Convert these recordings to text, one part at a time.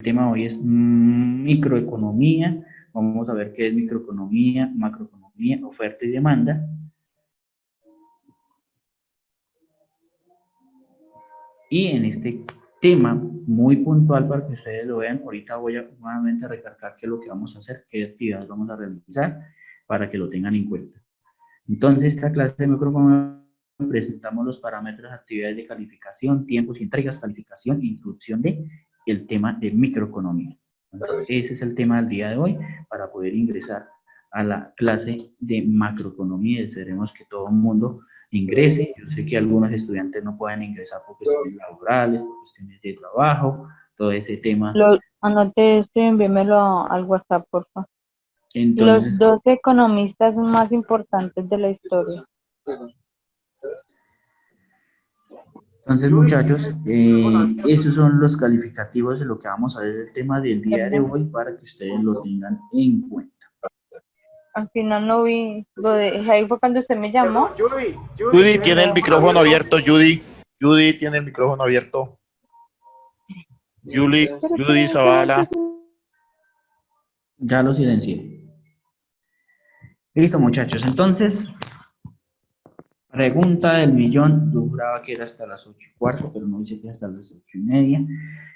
tema hoy es microeconomía. Vamos a ver qué es microeconomía, macroeconomía, oferta y demanda. Y en este tema muy puntual para que ustedes lo vean, ahorita voy a nuevamente recargar qué es lo que vamos a hacer, qué actividades vamos a realizar para que lo tengan en cuenta. Entonces, esta clase de microeconomía presentamos los parámetros, actividades de calificación, tiempos y entregas, calificación e introducción de el tema de microeconomía. Entonces, ese es el tema del día de hoy para poder ingresar a la clase de macroeconomía. Esperemos que todo el mundo ingrese. Yo sé que algunos estudiantes no pueden ingresar por cuestiones laborales, por cuestiones de trabajo, todo ese tema. Anote esto y envíemelo al WhatsApp, por favor. Entonces, Los 12 economistas más importantes de la historia. Entonces, muchachos, esos son los calificativos de lo que vamos a ver el tema del día de hoy para que ustedes lo tengan en cuenta. Al final no vi, lo dejé ahí fue cuando usted me llamó. Judy tiene el micrófono abierto, Judy. Judy tiene el micrófono abierto. Judy Zavala. Ya lo silencié. Listo, muchachos. Entonces, pregunta del millón. Yo juraba que era hasta las 8:15, pero no dice que hasta las 8:30.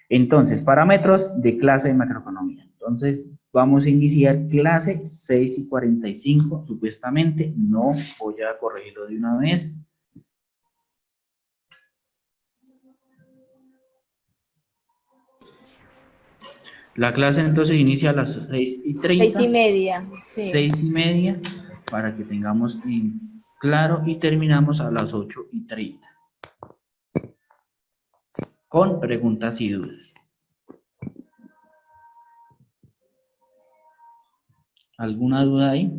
Entonces, parámetros de clase de macroeconomía. Entonces, vamos a iniciar clase 6:45, supuestamente. No voy a corregirlo de una vez. La clase entonces inicia a las 6:30. 6:30. Sí. 6:30, para que tengamos en claro, y terminamos a las 8:30. Con preguntas y dudas. ¿Alguna duda ahí?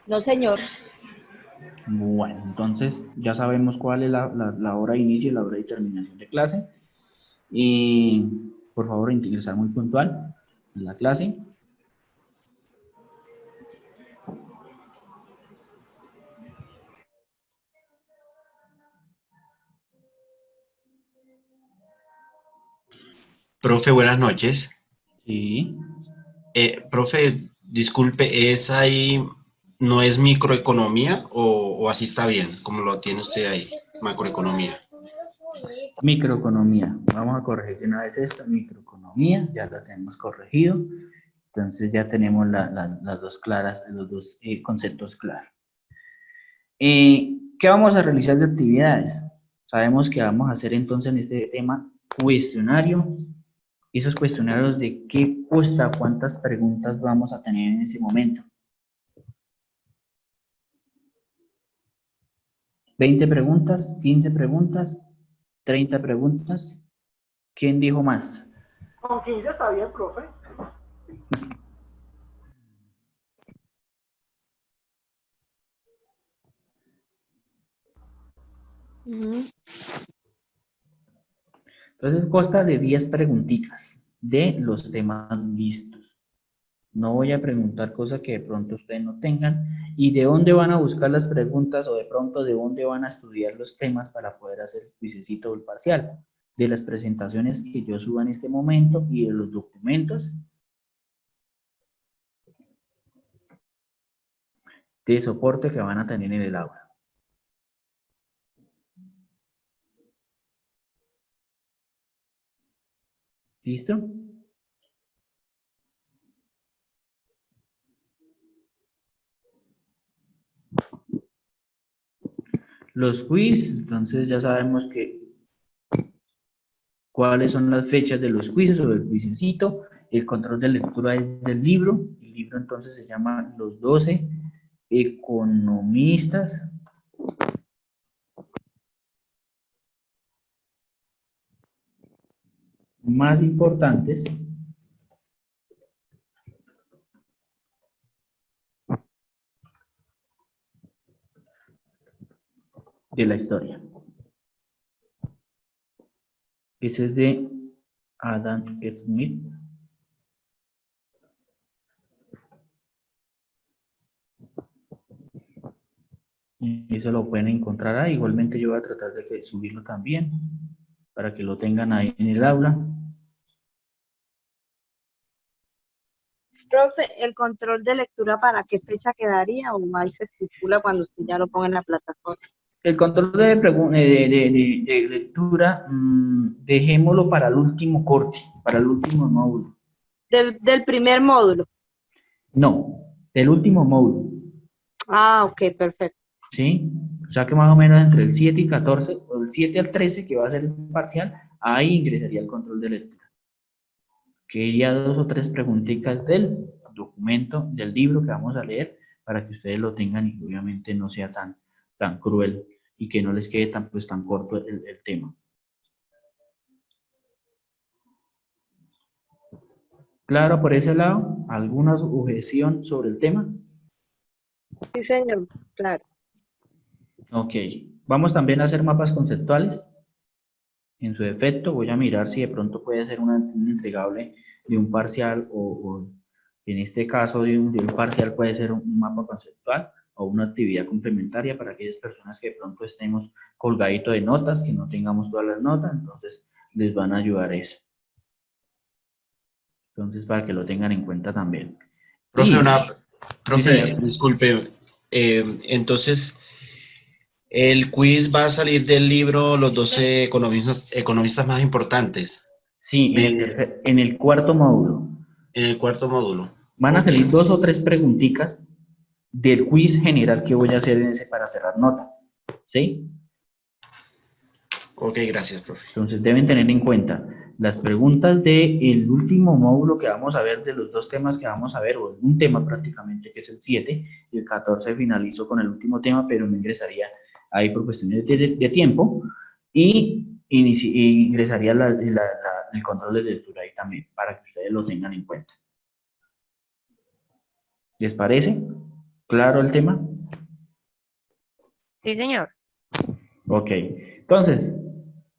No, señor. Bueno, entonces ya sabemos cuál es la hora de inicio y la hora de terminación de clase. Y por favor, ingresar muy puntual en la clase. Profe, buenas noches. Sí. Profe, disculpe, ¿es ahí, no es microeconomía o así está bien, como lo tiene usted ahí, macroeconomía? Microeconomía. Vamos a corregir de una vez esta, microeconomía, ya la tenemos corregido. Entonces ya tenemos las dos claras, los dos conceptos claros. ¿Qué vamos a realizar de actividades? Sabemos que vamos a hacer entonces en este tema cuestionario. Esos cuestionarios de qué cuesta, cuántas preguntas vamos a tener en ese momento. 20 preguntas, 15 preguntas, 30 preguntas. ¿Quién dijo más? Con 15 está bien, profe. Entonces consta de 10 preguntitas de los temas vistos. No voy a preguntar cosas que de pronto ustedes no tengan. ¿Y de dónde van a buscar las preguntas o de pronto de dónde van a estudiar los temas para poder hacer el quizecito o el parcial? De las presentaciones que yo suba en este momento y de los documentos de soporte que van a tener en el aula. ¿Listo? Los quiz, entonces ya sabemos que cuáles son las fechas de los quizzes o del quizecito. El control de lectura es del libro. El libro entonces se llama Los 12 economistas más importantes de la historia. Ese es de Adam Smith. Y eso lo pueden encontrar ahí. Igualmente yo voy a tratar de subirlo también para que lo tengan ahí en el aula. Profe, ¿el control de lectura para qué fecha quedaría o ahí se estipula cuando usted ya lo ponga en la plataforma? El control de lectura, dejémoslo para el último corte, para el último módulo. Del primer módulo. No, del último módulo, Ah, ok, perfecto. ¿sí? O sea que más o menos entre el 7 y 14, o el 7 al 13, que va a ser el parcial, ahí ingresaría el control de lectura. Que iría 2 o 3 preguntitas del documento, del libro que vamos a leer, para que ustedes lo tengan y obviamente no sea tan cruel y que no les quede tan corto el tema. Claro, por ese lado, ¿alguna objeción sobre el tema? Sí, señor, claro. Ok, vamos también a hacer mapas conceptuales. En su defecto, voy a mirar si de pronto puede ser un entregable de un parcial o en este caso de un parcial puede ser un mapa conceptual o una actividad complementaria para aquellas personas que de pronto estemos colgadito de notas, que no tengamos todas las notas, entonces les van a ayudar eso. Entonces, para que lo tengan en cuenta también. Profe, Sí, profe, señor. disculpe. Entonces, el quiz va a salir del libro Los 12 economistas más importantes. Sí, en el cuarto módulo. En el cuarto módulo. Van a Ok, salir 2 o 3 preguntitas del quiz general que voy a hacer en ese para cerrar nota. ¿Sí? ok, gracias, profe. Entonces deben tener en cuenta las preguntas del último módulo que vamos a ver, de los 2 temas que vamos a ver, o un tema prácticamente que es el 7, y el 14 finalizo con el último tema, pero me ingresaría ahí por cuestiones de tiempo, y ingresaría el control de lectura ahí también, para que ustedes lo tengan en cuenta. ¿Les parece claro el tema? Sí, señor. Ok, entonces,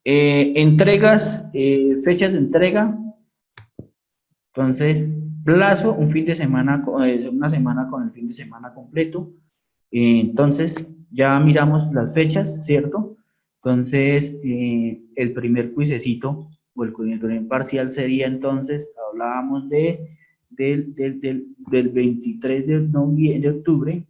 entregas, fechas de entrega, entonces, plazo, un fin de semana, una semana con el fin de semana completo, entonces, ya miramos las fechas, ¿cierto? Entonces, el primer cuisecito, o el primer parcial sería entonces, hablábamos del 23 de octubre,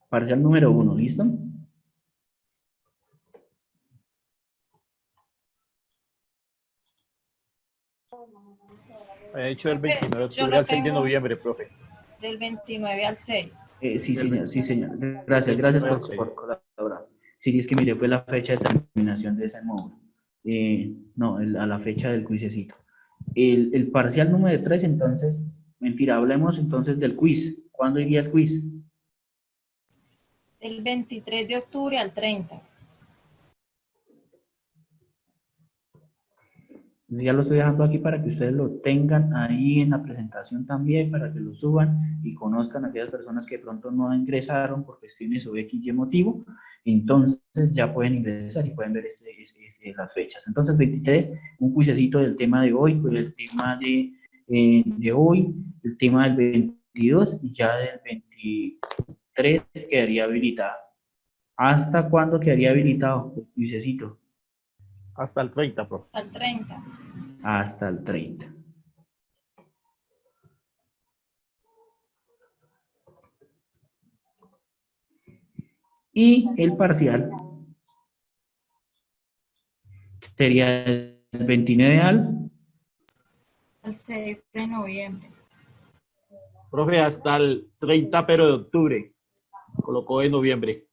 parcial número 1, ¿listo? De hecho, el 29 de Yo octubre lo al 6 de tengo noviembre, profe. del 29 al 6. Sí, Del señor, sí, 20 señor. Gracias, gracias 29 al 6. por colaborar. Sí, es que mire, fue la fecha de terminación de ese módulo. No, a la fecha del quizecito. El parcial número 3, entonces, mentira, hablemos entonces del quiz. ¿Cuándo iría el quiz? Del 23 de octubre al 30. Ya lo estoy dejando aquí para que ustedes lo tengan ahí en la presentación también, para que lo suban y conozcan a aquellas personas que de pronto no ingresaron por cuestiones o X y motivo. Entonces ya pueden ingresar y pueden ver las fechas. Entonces 23, un cuisecito del tema de hoy, pues el tema de hoy, el tema del 22 y ya del 23 quedaría habilitado. ¿Hasta cuándo quedaría habilitado el cuisecito? Hasta el 30, profe. Al 30. Hasta el 30. Y el parcial sería el 29 Al 6 de noviembre. Profe, hasta el 30, pero de octubre. Colocó en noviembre.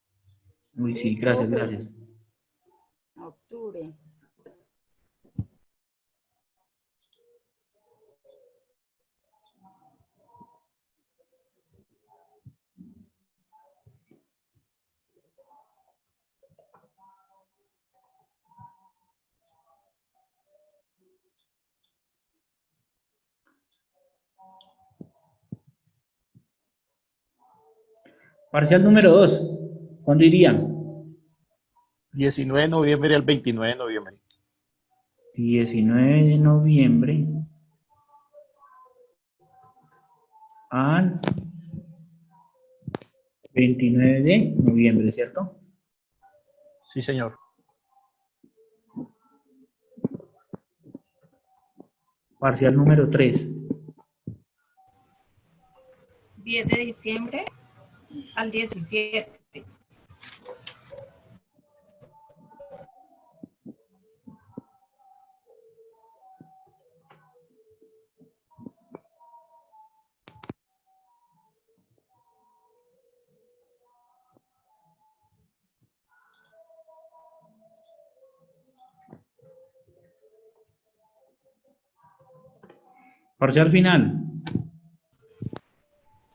Uy, sí, Sí, gracias, profe. gracias. Octubre. Parcial número 2, ¿cuándo irían? 19 de noviembre al 29 de noviembre. 19 de noviembre al 29 de noviembre, ¿cierto? Sí, señor. Parcial número 3. 10 de diciembre al 17. Parcial final.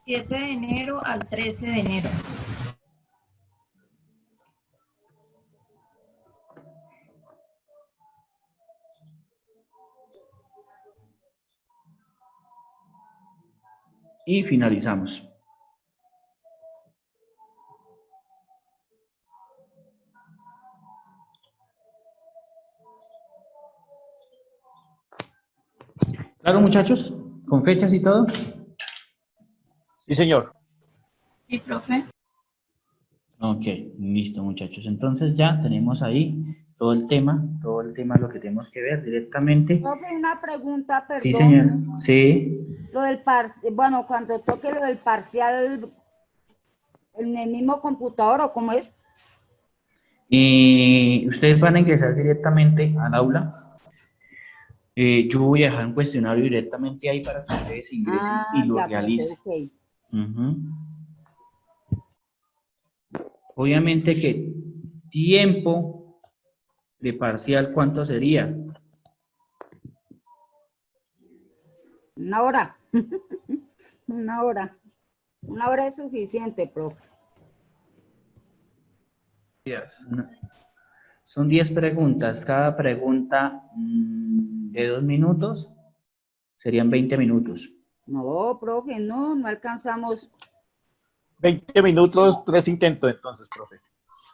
7 de enero al 13 de enero. Y finalizamos. Claro, muchachos, con fechas y todo. Sí, señor. ¿Y profe? Ok, listo, muchachos. Entonces ya tenemos ahí todo el tema lo que tenemos que ver directamente. Profe, una pregunta, perdón. Sí, señor. Sí. Lo del bueno, cuando toque lo del parcial en el mismo computador, ¿o cómo es? Y ustedes van a ingresar directamente al aula. Yo voy a dejar un cuestionario directamente ahí para que ustedes ingresen y lo ya, profe, realicen. ok. Ujú. Obviamente que tiempo de parcial, ¿cuánto sería? Una hora. Una hora. Una hora es suficiente, profe. No. Son 10 preguntas. Cada pregunta de 2 minutos serían 20 minutos. No, profe, no alcanzamos. 20 minutos, 3 intentos entonces, profe.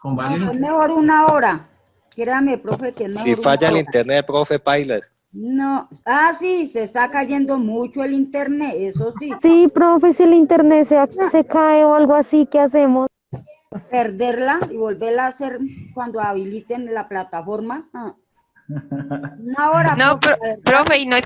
Con No, varios es mejor una hora. Créame, profe, que es mejor Si falla el una hora. internet, profe, pailas. No, sí, se está cayendo mucho el internet, eso sí. Sí, profe, si el internet se cae o algo así, ¿qué hacemos? Perderla y volverla a hacer cuando habiliten la plataforma. Una hora, No, profe, la verdad, profe, sí. y no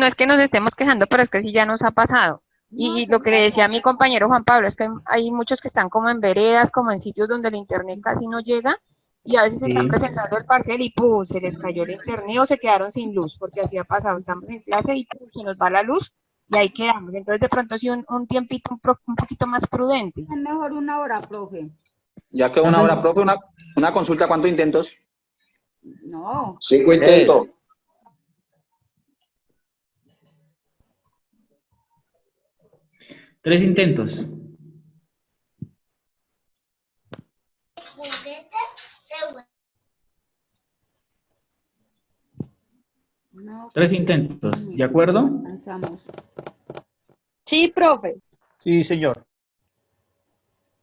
es que nos estemos quejando, pero es que sí ya nos ha pasado. No, Y lo que le decía a mi compañero Juan Pablo es que hay muchos que están como en veredas, como en sitios donde el internet casi no llega, y a veces están Sí. presentando el parcial y ¡pum! Se les cayó el internet o se quedaron sin luz, porque así ha pasado. Estamos en clase y ¡pum! Se nos va la luz y ahí quedamos. Entonces, de pronto sí un tiempito un poquito más prudente. Es mejor una hora, profe. Ya que una hora, profe, una consulta, ¿cuántos intentos? No. 5 intentos. Tres intentos. No, 3 intentos, ¿de acuerdo? Pensamos. Sí, profe. Sí, señor.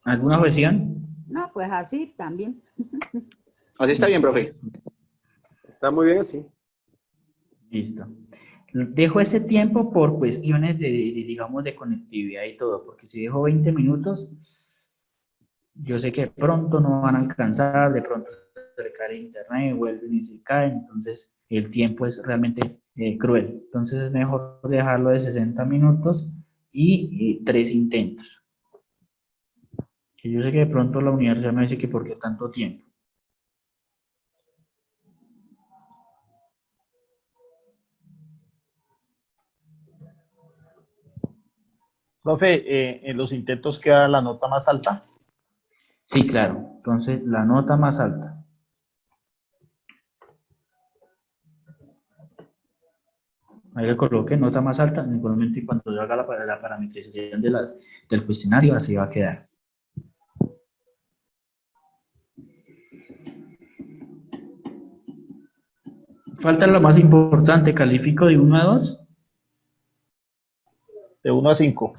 ¿Alguna objeción? No, pues así también. Así está bien, profe. Está muy bien así. Listo. Dejo ese tiempo por cuestiones digamos, de conectividad y todo, porque si dejo 20 minutos, yo sé que de pronto no van a alcanzar, de pronto se le cae el internet, vuelven y se caen, entonces el tiempo es realmente cruel. Entonces es mejor dejarlo de 60 minutos y 3 intentos. Que yo sé que de pronto la universidad me dice que por qué tanto tiempo. Profe, en los intentos queda la nota más alta. Sí, claro. Entonces, la nota más alta. Ahí le coloque nota más alta, igualmente y cuando yo haga la parametrización del cuestionario, así va a quedar. Falta lo más importante, califico de 1 a 2. De 1 a 5.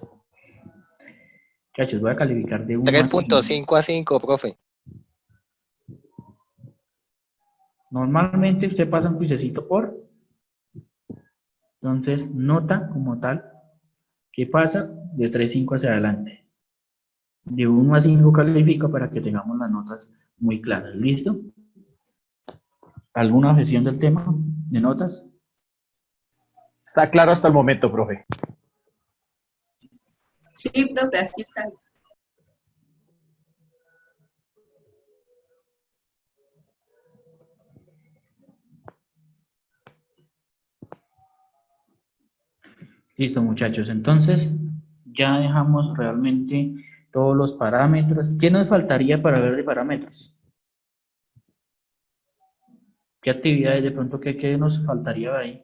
Muchachos, voy a calificar de 1 a 5. 3.5 a 5, profe. Normalmente usted pasa un cuisecito por Entonces, nota como tal, ¿qué pasa? De 3.5 hacia adelante. De 1 a 5 califica para que tengamos las notas muy claras. ¿Listo? ¿Alguna objeción del tema de notas? Está claro hasta el momento, profe. Sí, profe, así está. Listo, muchachos. Entonces, ya dejamos realmente todos los parámetros. ¿Qué nos faltaría para ver de parámetros? ¿Qué actividades de pronto qué nos faltaría ahí?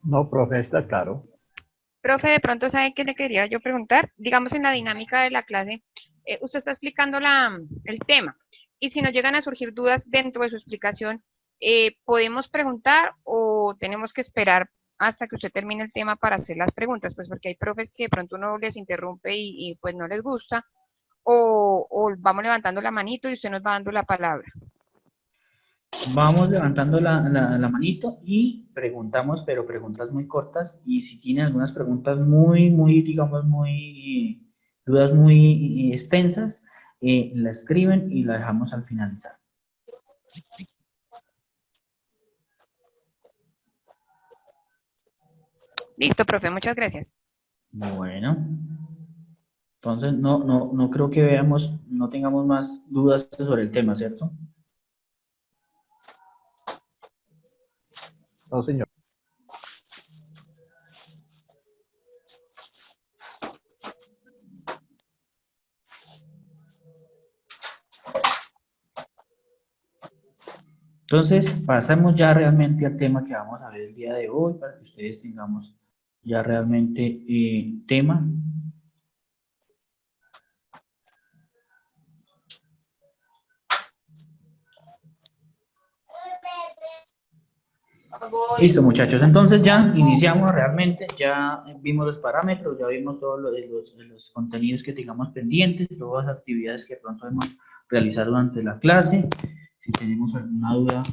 No, profe, está claro. Profe, de pronto, ¿sabe qué le quería yo preguntar? Digamos, en la dinámica de la clase, usted está explicando el tema, y si nos llegan a surgir dudas dentro de su explicación, ¿podemos preguntar o tenemos que esperar hasta que usted termine el tema para hacer las preguntas? Pues porque hay profes que de pronto uno les interrumpe y pues no les gusta, o vamos levantando la manito y usted nos va dando la palabra. Vamos levantando la manito y preguntamos, pero preguntas muy cortas. Y si tienen algunas preguntas digamos, dudas muy extensas, la escriben y la dejamos al finalizar. Listo, profe, muchas gracias. Bueno, entonces no creo que no tengamos más dudas sobre el tema, ¿cierto? No, señor. Entonces, pasamos ya realmente al tema que vamos a ver el día de hoy, para que ustedes tengamos ya realmente tema. Listo, muchachos, entonces ya iniciamos realmente, ya vimos los parámetros, ya vimos todos los contenidos que tengamos pendientes, todas las actividades que pronto hemos realizado durante la clase. Si tenemos alguna duda,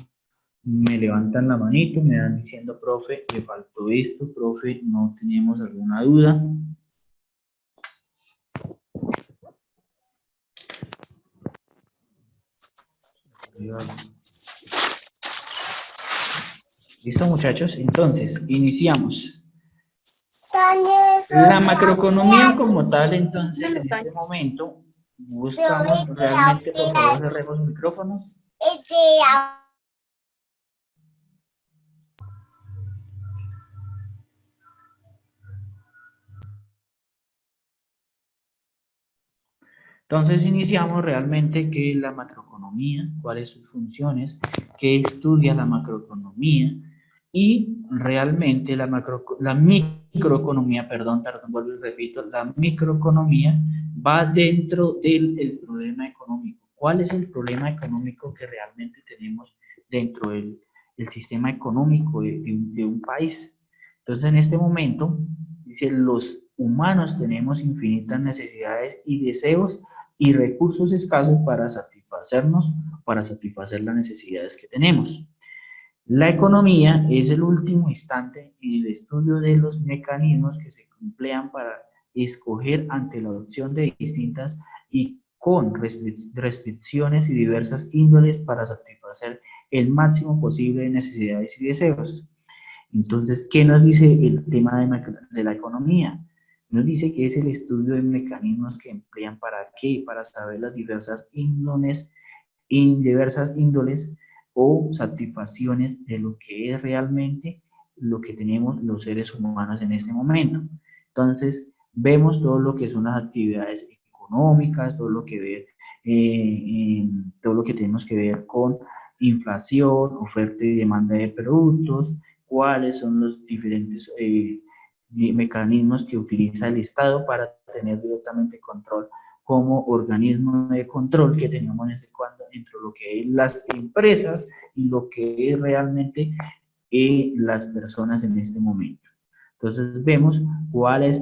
me levantan la manito, me van diciendo, profe, le faltó esto, profe, no tenemos alguna duda. Listo, muchachos, entonces, iniciamos. La macroeconomía como tal, entonces, en este momento, buscamos realmente, por favor, cerremos los micrófonos. Entonces iniciamos realmente qué es la macroeconomía, cuáles son sus funciones, qué estudia la macroeconomía y realmente la microeconomía, perdón, vuelvo y repito, la microeconomía va dentro del problema económico. ¿Cuál es el problema económico que realmente tenemos dentro del sistema económico de un país? Entonces en este momento, dice, los humanos tenemos infinitas necesidades y deseos y recursos escasos para satisfacernos, para satisfacer las necesidades que tenemos. La economía es el último instante en el estudio de los mecanismos que se emplean para escoger ante la opción de distintas y con restricciones y diversas índoles para satisfacer el máximo posible de necesidades y deseos. Entonces, ¿qué nos dice el tema de la economía? Nos dice que es el estudio de mecanismos que emplean para qué, para saber las diversas índoles o satisfacciones de lo que es realmente lo que tenemos los seres humanos en este momento. Entonces, vemos todo lo que son las actividades económicas, todo lo que tenemos que ver con inflación, oferta y demanda de productos, cuáles son los diferentes mecanismos que utiliza el Estado para tener directamente control como organismo de control que tenemos entre lo que es las empresas y lo que es realmente las personas en este momento. Entonces vemos cuál es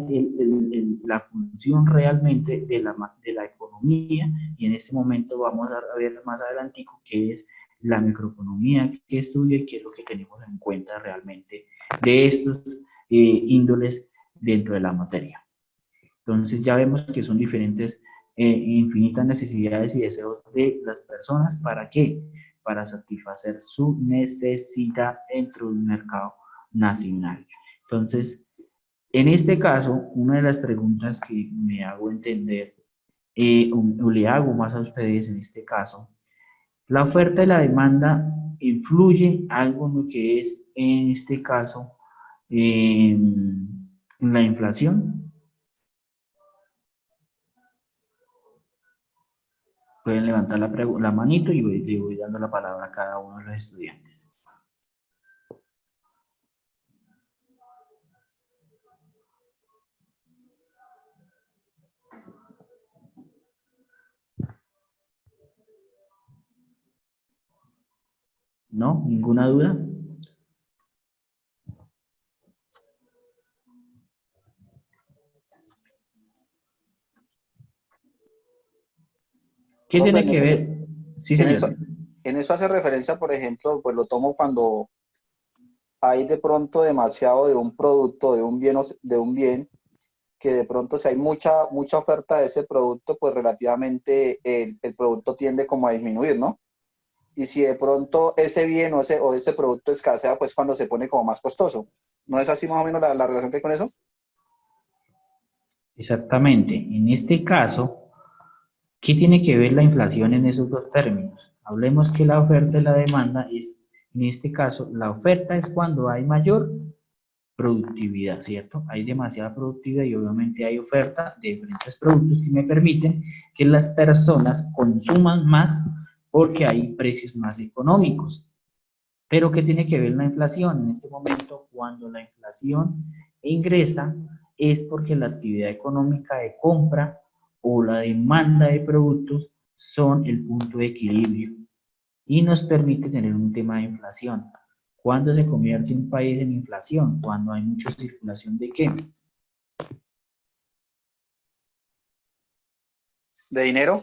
la función realmente de la economía macroeconomía, y en este momento vamos a ver más adelantico qué es la microeconomía, qué estudia y qué es lo que tenemos en cuenta realmente de estos índoles dentro de la materia. Entonces ya vemos que son diferentes, infinitas necesidades y deseos de las personas. ¿Para qué? Para satisfacer su necesidad dentro del mercado nacional. Entonces, en este caso, una de las preguntas que me hago entender, o le hago más a ustedes en este caso, la oferta y la demanda influye algo en lo que es, en este caso, la inflación. Pueden levantar la manito y le voy dando la palabra a cada uno de los estudiantes. ¿No? ¿Ninguna duda? ¿Qué Profe, tiene que ver? Sí, señor. En eso hace referencia, por ejemplo, pues lo tomo cuando hay de pronto demasiado de un producto, de un bien, que de pronto si hay mucha oferta de ese producto, pues relativamente el producto tiende como a disminuir, ¿no? Y si de pronto ese bien o ese producto escasea, pues cuando se pone como más costoso. ¿No es así más o menos la relación que hay con eso? Exactamente. En este caso, ¿qué tiene que ver la inflación en esos dos términos? Hablemos que la oferta y la demanda es, en este caso, la oferta es cuando hay mayor productividad, ¿cierto? Hay demasiada productividad y obviamente hay oferta de diferentes productos que me permiten que las personas consuman más porque hay precios más económicos. Pero ¿qué tiene que ver la inflación? En este momento, cuando la inflación ingresa, es porque la actividad económica de compra o la demanda de productos son el punto de equilibrio y nos permite tener un tema de inflación. ¿Cuándo se convierte un país en inflación? Cuando hay mucha circulación de ¿qué? ¿De dinero?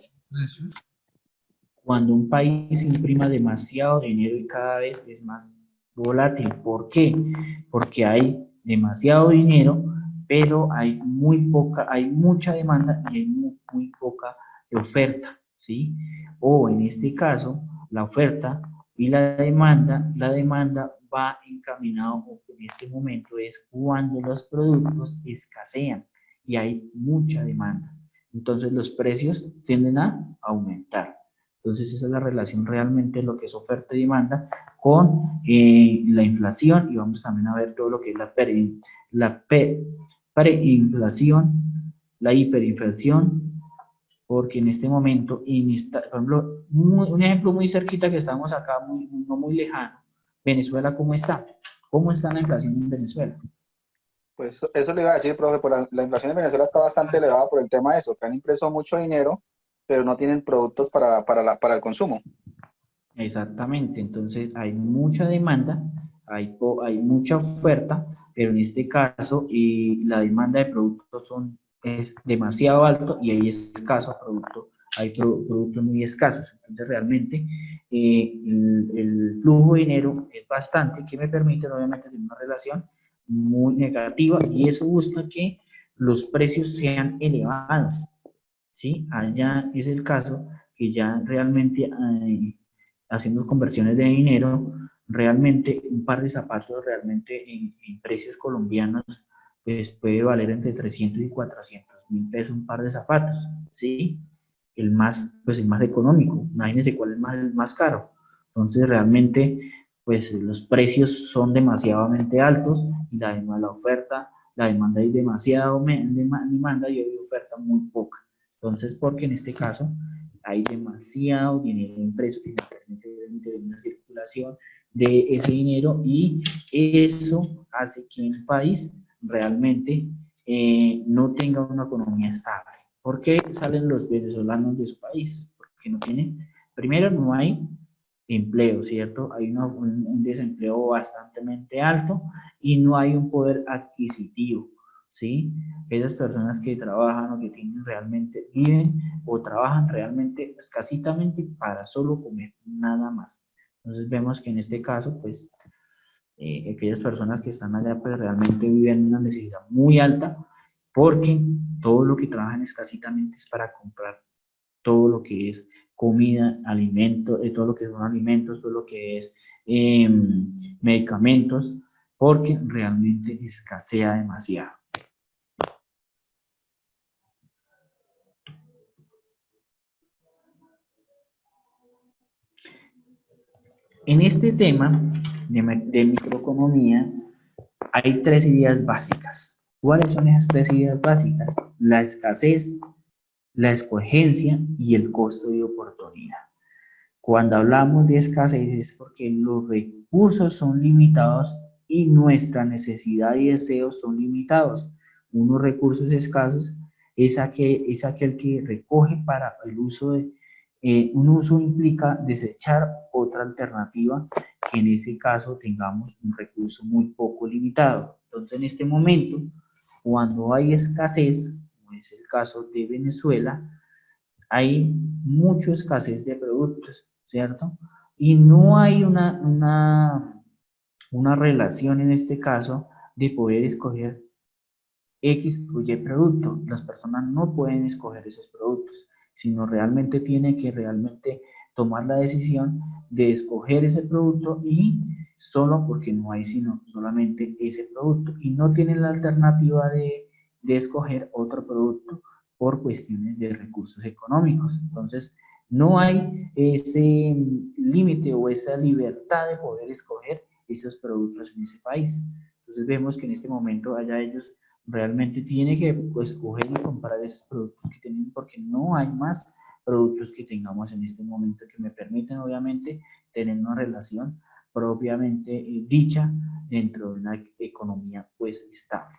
Cuando un país imprima demasiado dinero y cada vez es más volátil. ¿Por qué? Porque hay demasiado dinero, pero hay mucha demanda y hay muy poca oferta, ¿sí? O en este caso, la oferta y la demanda va encaminado, o en este momento es cuando los productos escasean y hay mucha demanda. Entonces los precios tienden a aumentar. Entonces esa es la relación realmente de lo que es oferta y demanda con la inflación, y vamos también a ver todo lo que es la preinflación, la hiperinflación, porque en este momento, por ejemplo, un ejemplo muy cerquita que estamos acá, no muy lejano, Venezuela, ¿cómo está? ¿Cómo está la inflación en Venezuela? Pues eso le iba a decir, profe, pues la inflación en Venezuela está bastante elevada por el tema de eso, que han impreso mucho dinero, pero no tienen productos para el consumo. Exactamente, entonces hay mucha demanda, hay mucha oferta, pero en este caso la demanda de productos es demasiado alto y hay escasos productos, hay productos muy escasos. Entonces realmente el flujo de dinero es bastante, que me permite obviamente tener una relación muy negativa, y eso busca que los precios sean elevados, ¿sí? Allá es el caso que ya realmente haciendo conversiones de dinero, realmente un par de zapatos realmente en precios colombianos pues puede valer entre 300 y 400.000 pesos un par de zapatos, ¿sí? Pues el más económico, imagínense cuál es el más caro. Entonces realmente pues los precios son demasiadamente altos y la oferta, la demanda hay demasiado demanda y hay oferta muy poca. Entonces, porque en este caso hay demasiado dinero impreso que permite tener una circulación de ese dinero, y eso hace que un país realmente no tenga una economía estable. ¿Por qué salen los venezolanos de su país? Porque no tienen, primero no hay empleo, ¿cierto? Hay un desempleo bastante alto y no hay un poder adquisitivo, ¿sí? Aquellas personas que trabajan o que tienen realmente, viven o trabajan realmente escasitamente para solo comer, nada más. Entonces vemos que en este caso, pues, aquellas personas que están allá, pues realmente viven una necesidad muy alta, porque todo lo que trabajan escasitamente es para comprar todo lo que es comida, alimento, todo lo que son alimentos, todo lo que es medicamentos, porque realmente escasea demasiado. En este tema de microeconomía hay 3 ideas básicas. ¿Cuáles son esas 3 ideas básicas? La escasez, la escogencia y el costo de oportunidad. Cuando hablamos de escasez es porque los recursos son limitados y nuestra necesidad y deseos son limitados. Unos recursos escasos es aquel que recoge para el uso de... un uso implica desechar otra alternativa, que en ese caso tengamos un recurso muy poco limitado. Entonces, en este momento, cuando hay escasez, como es el caso de Venezuela, hay mucha escasez de productos, ¿cierto? Y no hay una relación en este caso de poder escoger X o Y producto. Las personas no pueden escoger esos productos, sino realmente tienen que tomar la decisión de escoger ese producto, y solo porque no hay sino solamente ese producto, y no tienen la alternativa de escoger otro producto por cuestiones de recursos económicos. Entonces, no hay ese límite o esa libertad de poder escoger esos productos en ese país. Entonces, vemos que en este momento allá ellos realmente tienen que escoger y comprar esos productos que tienen, porque no hay más productos que tengamos en este momento que me permiten, obviamente, tener una relación propiamente dicha dentro de una economía, pues, estable.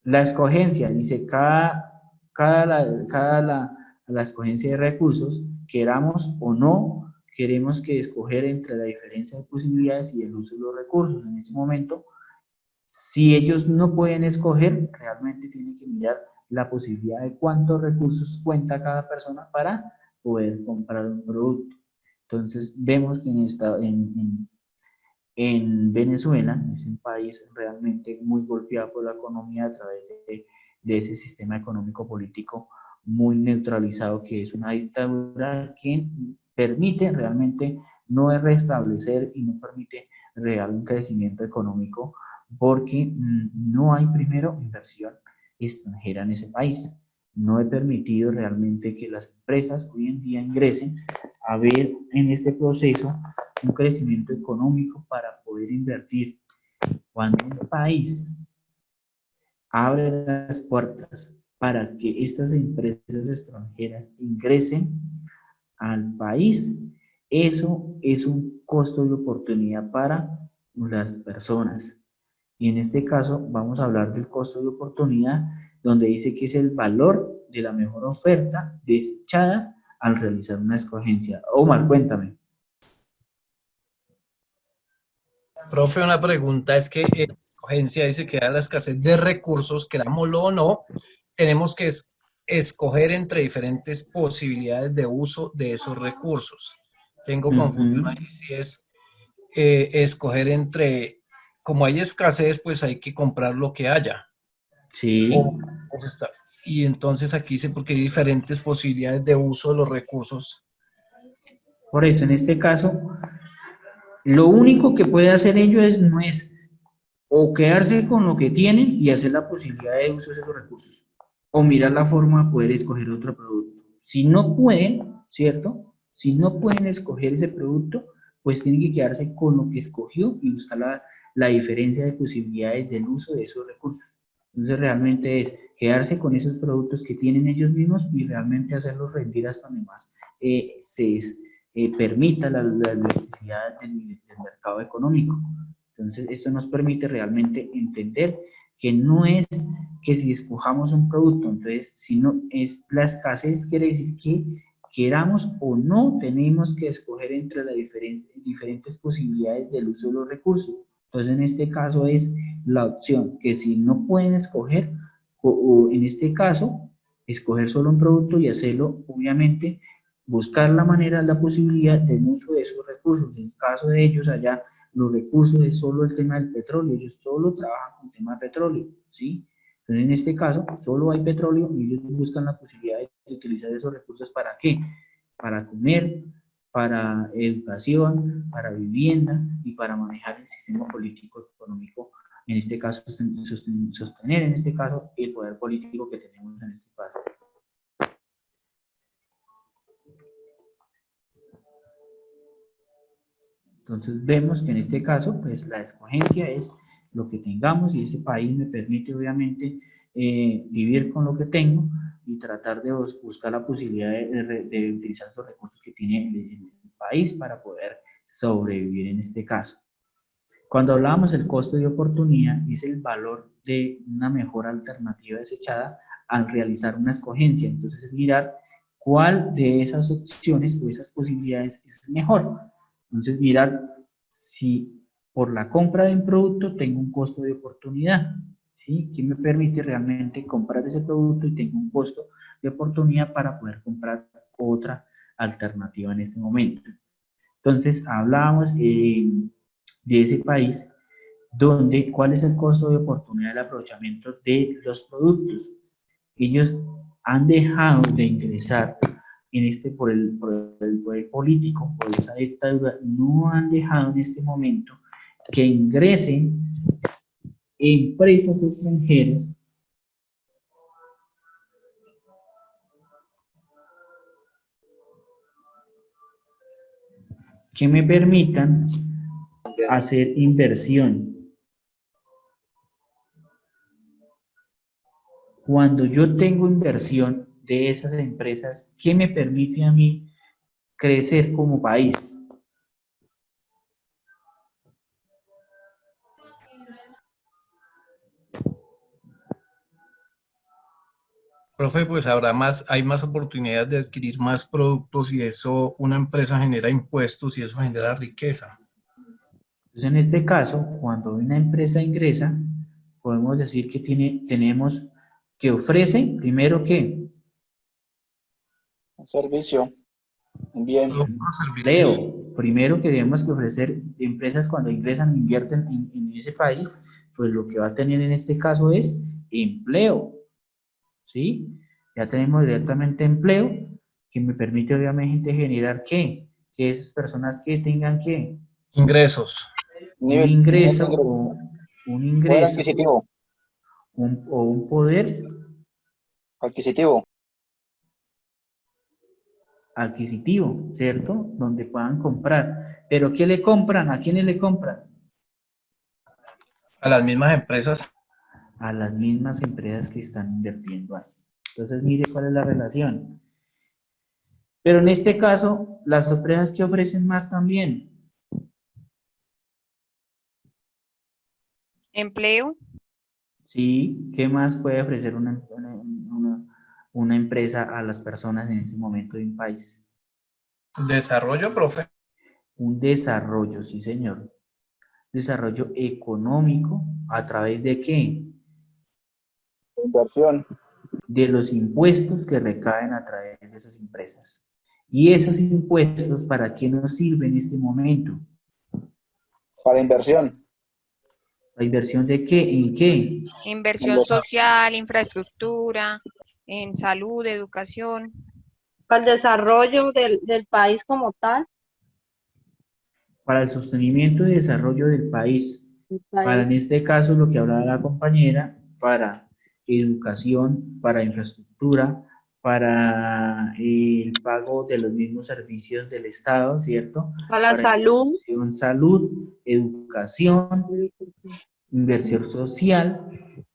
La escogencia, dice, la escogencia de recursos, queramos o no, queremos que escoger entre la diferencia de posibilidades y el uso de los recursos. En ese momento, si ellos no pueden escoger, realmente tienen que mirar la posibilidad de cuántos recursos cuenta cada persona para poder comprar un producto. Entonces, vemos que en Venezuela es un país realmente muy golpeado por la economía a través de ese sistema económico político muy neutralizado, que es una dictadura que permite realmente no restablecer y no permite real un crecimiento económico, porque no hay primero inversión extranjera en ese país. No he permitido realmente que las empresas hoy en día ingresen a ver en este proceso un crecimiento económico para poder invertir. Cuando un país abre las puertas para que estas empresas extranjeras ingresen al país, eso es un costo de oportunidad para las personas. Y en este caso vamos a hablar del costo de oportunidad, donde dice que es el valor de la mejor oferta desechada al realizar una escogencia. Omar, cuéntame. Profe, una pregunta es que la escogencia dice que da la escasez de recursos, querámoslo o no, tenemos que escoger entre diferentes posibilidades de uso de esos recursos. Tengo confusión ahí si es escoger entre, como hay escasez, pues hay que comprar lo que haya. Sí. Y entonces aquí dice porque hay diferentes posibilidades de uso de los recursos. Por eso, en este caso, lo único que puede hacer ellos no es o quedarse con lo que tienen y hacer la posibilidad de uso de esos recursos, o mirar la forma de poder escoger otro producto. Si no pueden, ¿cierto? Si no pueden escoger ese producto, pues tienen que quedarse con lo que escogió y buscar la diferencia de posibilidades del uso de esos recursos. Entonces realmente es quedarse con esos productos que tienen ellos mismos y realmente hacerlos rendir hasta donde más permita la elasticidad del mercado económico. Entonces esto nos permite realmente entender que no es que si escojamos un producto, entonces si no es la escasez, quiere decir que queramos o no tenemos que escoger entre las diferentes posibilidades del uso de los recursos. Entonces en este caso es la opción que si no pueden escoger, o en este caso, escoger solo un producto y hacerlo, obviamente, buscar la manera, la posibilidad del uso de esos recursos. En el caso de ellos allá, los recursos es solo el tema del petróleo, ellos solo trabajan con tema de petróleo, ¿sí? Entonces, en este caso, solo hay petróleo y ellos buscan la posibilidad de utilizar esos recursos ¿para qué? Para comer, para educación, para vivienda y para manejar el sistema político económico, en este caso, sostener en este caso el poder político que tenemos en este caso. Entonces vemos que en este caso, pues la escogencia es lo que tengamos y ese país me permite obviamente vivir con lo que tengo y tratar de buscar la posibilidad de utilizar los recursos que tiene el país para poder sobrevivir en este caso. Cuando hablábamos del costo de oportunidad, es el valor de una mejor alternativa desechada al realizar una escogencia. Entonces es mirar cuál de esas opciones o esas posibilidades es mejor. Entonces, mirar si por la compra de un producto tengo un costo de oportunidad, ¿sí? ¿Qué me permite realmente comprar ese producto y tengo un costo de oportunidad para poder comprar otra alternativa en este momento? Entonces, hablábamos de ese país donde, ¿cuál es el costo de oportunidad del aprovechamiento de los productos? Ellos han dejado de ingresar por el poder político, por esa dictadura, no han dejado en este momento que ingresen empresas extranjeras que me permitan hacer inversión. Cuando yo tengo inversión de esas empresas, ¿qué me permite a mí crecer como país? Profe, pues hay más oportunidades de adquirir más productos y eso, una empresa genera impuestos y eso genera riqueza. Entonces, en este caso, cuando una empresa ingresa, podemos decir que tenemos que ofrece, primero que un servicio, un bien. Empleo. Primero que tenemos que ofrecer empresas cuando ingresan, invierten en ese país, pues lo que va a tener en este caso es empleo, ¿sí? Ya tenemos directamente empleo que me permite obviamente generar ¿qué? Que esas personas que tengan ¿qué? Ingresos. Un ingreso Poder adquisitivo. O un poder adquisitivo, ¿cierto? Donde puedan comprar. ¿Pero qué le compran? ¿A quiénes le compran? A las mismas empresas. A las mismas empresas que están invirtiendo ahí. Entonces, mire cuál es la relación. Pero en este caso, las empresas que ofrecen más también. Empleo. Sí, ¿qué más puede ofrecer una empresa a las personas en este momento de un país? Desarrollo, profe. Un desarrollo, sí señor. Desarrollo económico, ¿a través de qué? Inversión. De los impuestos que recaen a través de esas empresas. ¿Y esos impuestos para qué nos sirven en este momento? Para inversión. ¿La inversión de qué? ¿En qué? Inversión social, infraestructura, en salud, educación. Para el desarrollo del país como tal. Para el sostenimiento y desarrollo del país. Para, en este caso, lo que hablaba la compañera, para educación, para infraestructura, para el pago de los mismos servicios del Estado, ¿cierto? Para la salud. Salud, educación, inversión social,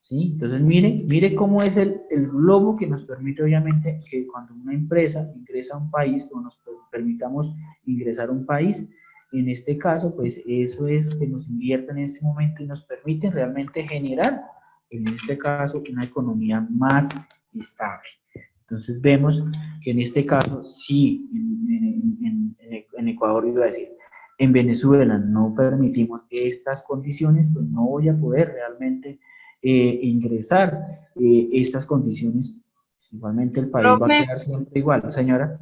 ¿sí? Entonces, mire cómo es el globo que nos permite, obviamente, que cuando una empresa ingresa a un país, o nos permitamos ingresar a un país, en este caso, pues eso es que nos invierten en este momento y nos permiten realmente generar, en este caso, una economía más estable. Entonces vemos que en este caso, sí, en Ecuador iba a decir, en Venezuela no permitimos estas condiciones, pues no voy a poder realmente ingresar estas condiciones. Igualmente el país va a Profe, quedar siempre igual, señora.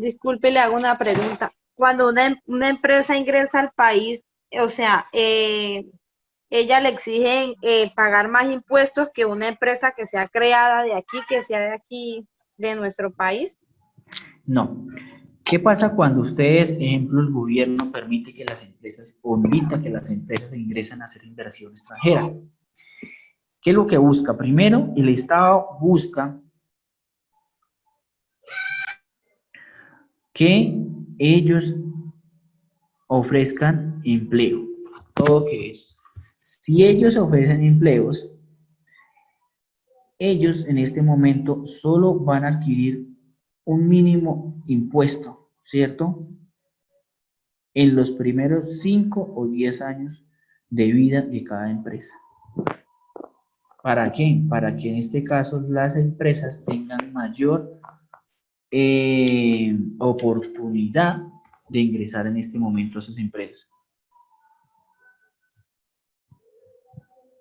disculpe, le hago una pregunta. Cuando una empresa ingresa al país, o sea, ella le exigen pagar más impuestos que una empresa que sea creada de aquí, que sea de aquí, de nuestro país. No. ¿Qué pasa cuando ustedes, ejemplo, el gobierno permite que las empresas, o invita que las empresas ingresen a hacer inversión extranjera? ¿Qué es lo que busca? Primero, el Estado busca que ellos ofrezcan empleo. Todo que es. Si ellos ofrecen empleos, ellos en este momento solo van a adquirir un mínimo impuesto, ¿cierto? En los primeros 5 o 10 años de vida de cada empresa. ¿Para qué? Para que en este caso las empresas tengan mayor oportunidad de ingresar en este momento a sus empresas.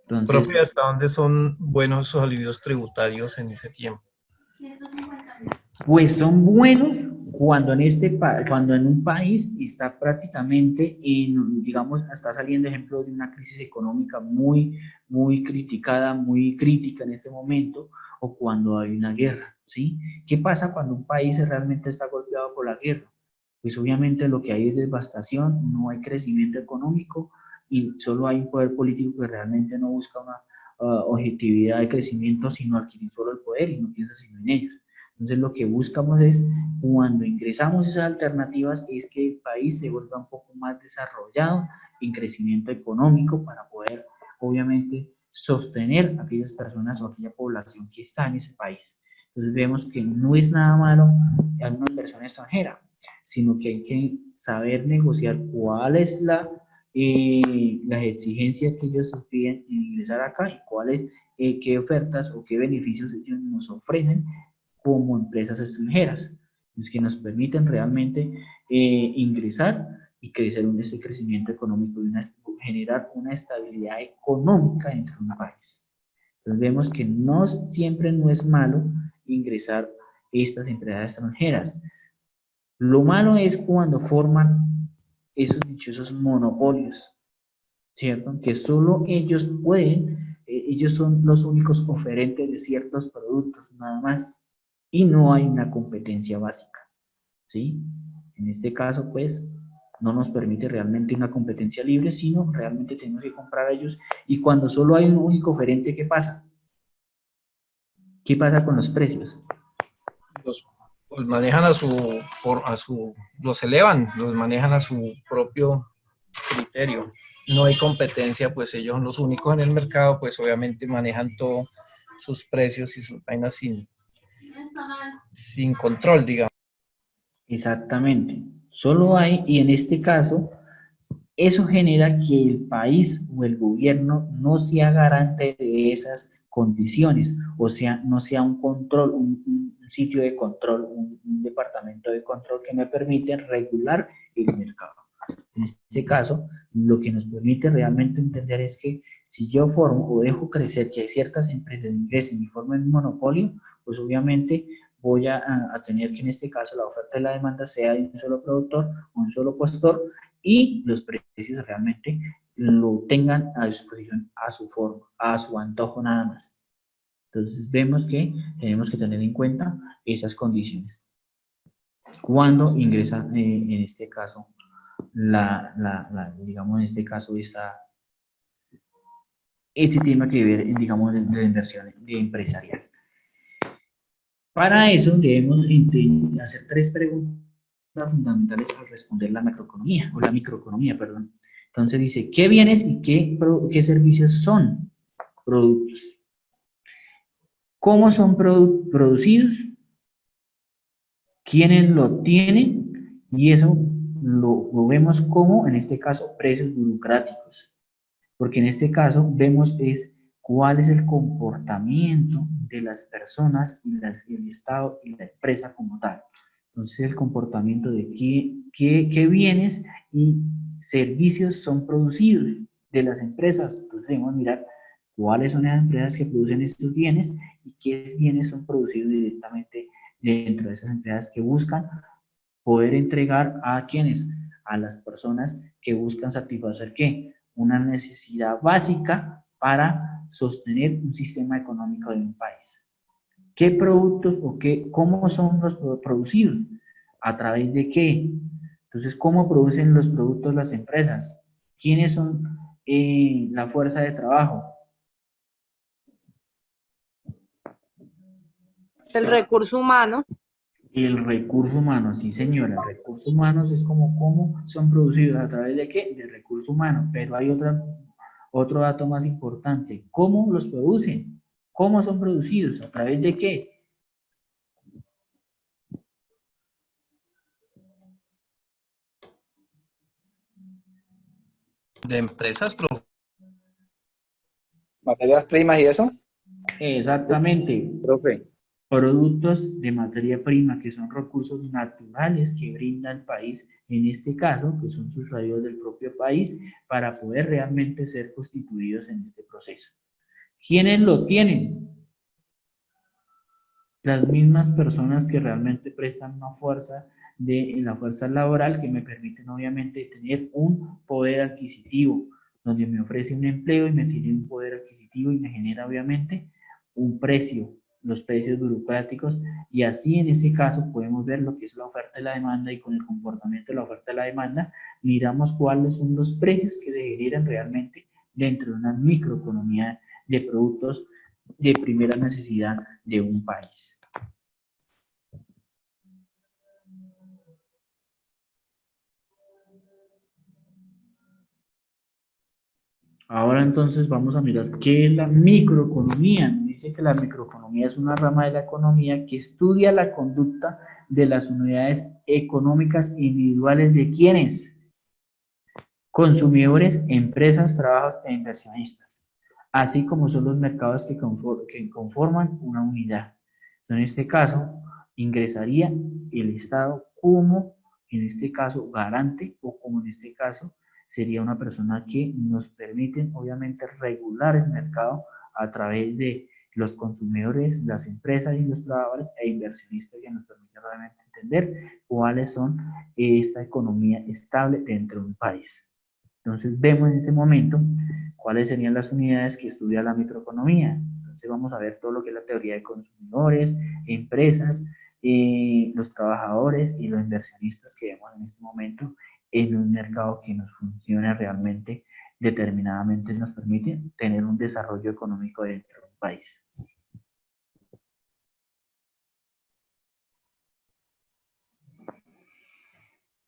Entonces, Profe, ¿hasta dónde son buenos esos alivios tributarios en ese tiempo? pues son buenos cuando cuando en un país está prácticamente, digamos, está saliendo ejemplo de una crisis económica muy criticada, muy crítica en este momento, o cuando hay una guerra, ¿sí? ¿Qué pasa cuando un país realmente está golpeado por la guerra? Pues obviamente lo que hay es devastación, no hay crecimiento económico y solo hay un poder político que realmente no busca una objetividad de crecimiento, sino adquirir solo el poder y no piensa sino en ellos. Entonces lo que buscamos es, cuando ingresamos esas alternativas, es que el país se vuelva un poco más desarrollado en crecimiento económico para poder, obviamente, sostener a aquellas personas o aquella población que está en ese país. Entonces vemos que no es nada malo a una inversión extranjera, sino que hay que saber negociar cuál es las exigencias que ellos piden en ingresar acá y cuáles, qué ofertas o qué beneficios ellos nos ofrecen como empresas extranjeras, que nos permiten realmente ingresar y crecer ese crecimiento económico y generar una estabilidad económica dentro de un país. Entonces vemos que no siempre no es malo ingresar estas empresas extranjeras. Lo malo es cuando forman esos dichosos monopolios, ¿cierto? Que solo ellos pueden, ellos son los únicos oferentes de ciertos productos, nada más, y no hay una competencia básica, ¿sí? En este caso, pues, no nos permite realmente una competencia libre, sino realmente tenemos que comprar a ellos, y cuando solo hay un único oferente, ¿qué pasa? ¿Qué pasa con los precios? Los manejan los elevan, los manejan a su propio criterio. No hay competencia, pues ellos son los únicos en el mercado, pues obviamente manejan todos sus precios y sus vainas sin control, digamos. Exactamente. Solo hay, y en este caso, eso genera que el país o el gobierno no sea garante de esas condiciones, o sea, no sea un control, un sitio de control, un departamento de control que me permite regular el mercado. En este caso, lo que nos permite realmente entender es que si yo formo o dejo crecer que hay ciertas empresas ingresen y formen un monopolio, pues obviamente voy a tener que en este caso la oferta y la demanda sea de un solo productor, un solo postor, y los precios realmente lo tengan a disposición a su forma, a su antojo nada más. Entonces vemos que tenemos que tener en cuenta esas condiciones. Cuando ingresa en este caso, digamos en este caso, ese tema que ver, digamos, de la inversión empresarial. Para eso debemos hacer 3 preguntas fundamentales al responder la macroeconomía, o la microeconomía, perdón. Entonces dice, ¿qué bienes y qué servicios son productos? ¿Cómo son producidos? ¿Quiénes lo tienen? Y eso lo vemos como, en este caso, precios burocráticos. Porque en este caso vemos es cuál es el comportamiento de las personas y el Estado y la empresa como tal. Entonces, el comportamiento de qué bienes y servicios son producidos de las empresas. Entonces, debemos mirar cuáles son las empresas que producen estos bienes y qué bienes son producidos directamente dentro de esas empresas que buscan poder entregar a quienes, a las personas que buscan satisfacer ¿qué? Una necesidad básica para sostener un sistema económico de un país. ¿Qué productos o cómo son los producidos? ¿A través de qué? Entonces, ¿cómo producen los productos las empresas? ¿Quiénes son la fuerza de trabajo? El recurso humano. El recurso humano, sí señora, el recurso humano es como cómo son producidos, ¿a través de qué? Del recurso humano, pero hay otro dato más importante, ¿cómo los producen? ¿Cómo son producidos? ¿A través de qué? De empresas, profe. ¿Materias primas y eso? Exactamente. Profe. Productos de materia prima, que son recursos naturales que brinda el país, en este caso, que son sustraídos del propio país, para poder realmente ser constituidos en este proceso. ¿Quiénes lo tienen? Las mismas personas que realmente prestan una fuerza en la fuerza laboral, que me permiten obviamente tener un poder adquisitivo, donde me ofrece un empleo y me tiene un poder adquisitivo y me genera obviamente un precio, los precios burocráticos, y así en ese caso podemos ver lo que es la oferta y la demanda, y con el comportamiento de la oferta y la demanda miramos cuáles son los precios que se generan realmente dentro de una microeconomía de productos de primera necesidad de un país. Ahora entonces vamos a mirar qué es la microeconomía. Dice que la microeconomía es una rama de la economía que estudia la conducta de las unidades económicas individuales de quienes, consumidores, empresas, trabajos e inversionistas, así como son los mercados que conforman una unidad. En este caso, ingresaría el Estado como, en este caso, garante, o como en este caso, sería una persona que nos permite, obviamente, regular el mercado a través de los consumidores, las empresas y los trabajadores e inversionistas, que nos permiten realmente entender cuáles son esta economía estable dentro de un país. Entonces vemos en este momento cuáles serían las unidades que estudia la microeconomía. Entonces vamos a ver todo lo que es la teoría de consumidores, empresas, los trabajadores y los inversionistas que vemos en este momento en un mercado que nos funciona realmente determinadamente, nos permite tener un desarrollo económico dentro de un país.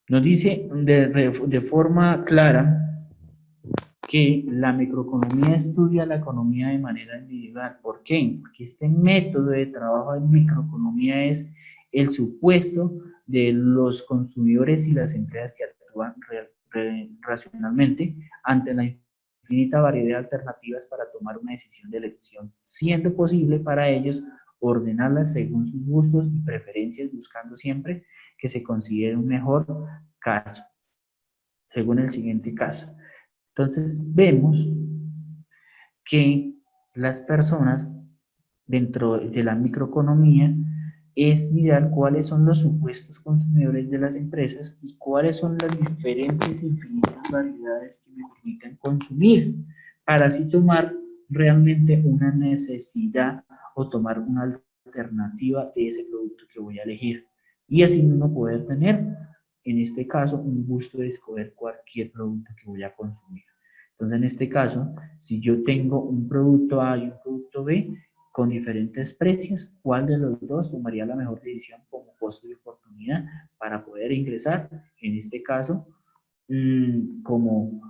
Nos dice de forma clara que la microeconomía estudia la economía de manera individual. ¿Por qué? Porque este método de trabajo en microeconomía es el supuesto de los consumidores y las empresas que actúan racionalmente ante la infinita variedad de alternativas para tomar una decisión de elección, siendo posible para ellos ordenarlas según sus gustos y preferencias, buscando siempre que se considere un mejor caso, según el siguiente caso. Entonces vemos que las personas dentro de la microeconomía es mirar cuáles son los supuestos consumidores de las empresas y cuáles son las diferentes infinitas variedades que me permiten consumir, para así tomar realmente una necesidad o tomar una alternativa de ese producto que voy a elegir, y así mismo poder tener, en este caso, un gusto de escoger cualquier producto que voy a consumir. Entonces, en este caso, si yo tengo un producto A y un producto B con diferentes precios, ¿cuál de los dos tomaría la mejor decisión como costo y oportunidad para poder ingresar? En este caso, como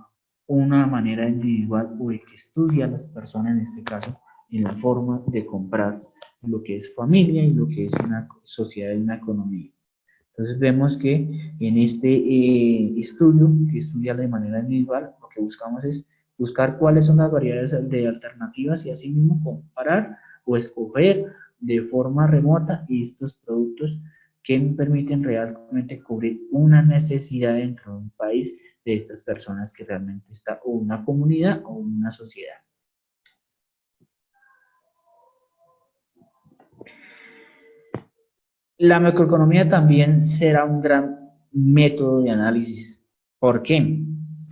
una manera individual, o el que estudia a las personas, en este caso, en la forma de comprar lo que es familia y lo que es una sociedad y una economía. Entonces vemos que en este estudio, que estudia de manera individual, lo que buscamos es buscar cuáles son las variedades de alternativas y asimismo comparar o escoger de forma remota estos productos que me permiten realmente cubrir una necesidad dentro de un país de estas personas que realmente está, o una comunidad o una sociedad. La macroeconomía también será un gran método de análisis. ¿Por qué?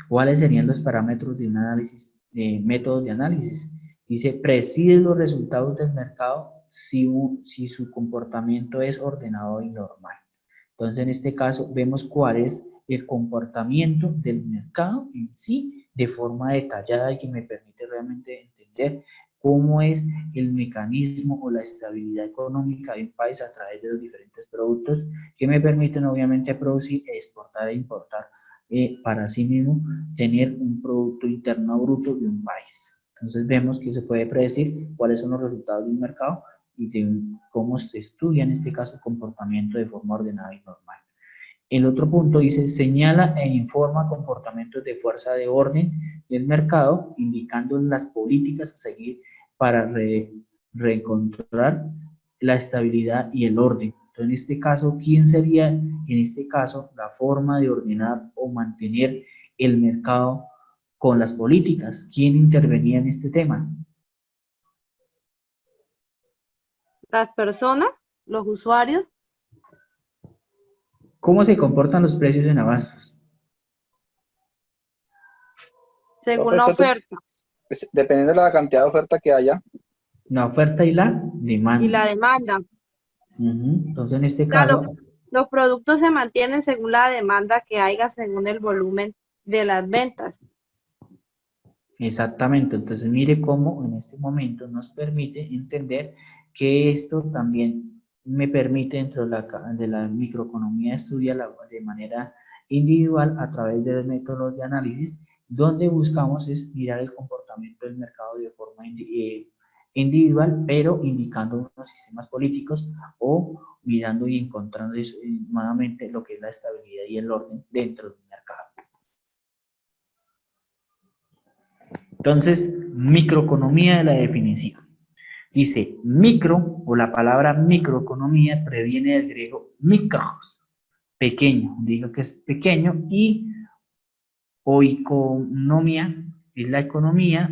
¿Cuáles serían los parámetros de un análisis, de método de análisis? Dice, preside los resultados del mercado si su comportamiento es ordenado y normal. Entonces, en este caso, vemos cuál es el comportamiento del mercado en sí de forma detallada y que me permite realmente entender cómo es el mecanismo o la estabilidad económica de un país a través de los diferentes productos que me permiten obviamente producir, exportar e importar para sí mismo tener un Producto Interno Bruto de un país. Entonces vemos que se puede predecir cuáles son los resultados de un mercado y de cómo se estudia en este caso el comportamiento de forma ordenada y normal. El otro punto dice, señala e informa comportamientos de fuerza de orden del mercado, indicando las políticas a seguir para reencontrar la estabilidad y el orden. Entonces, en este caso, ¿quién sería, en este caso, la forma de ordenar o mantener el mercado con las políticas? ¿Quién intervenía en este tema? Las personas, los usuarios. ¿Cómo se comportan los precios en abastos? Según la oferta. Dependiendo de la cantidad de oferta que haya. La oferta y la demanda. Y la demanda. Entonces, en este O sea, caso... los productos se mantienen según la demanda que haya, según el volumen de las ventas. Exactamente, entonces mire cómo en este momento nos permite entender que esto también me permite dentro de la microeconomía estudiar de manera individual a través de métodos de análisis, donde buscamos es mirar el comportamiento del mercado de forma individual, pero indicando unos sistemas políticos o mirando y encontrando nuevamente lo que es la estabilidad y el orden dentro del mercado. Entonces, microeconomía de la definición. Dice, micro, o la palabra microeconomía, previene del griego mikros, pequeño, digo que es pequeño, y oikonomía es la economía,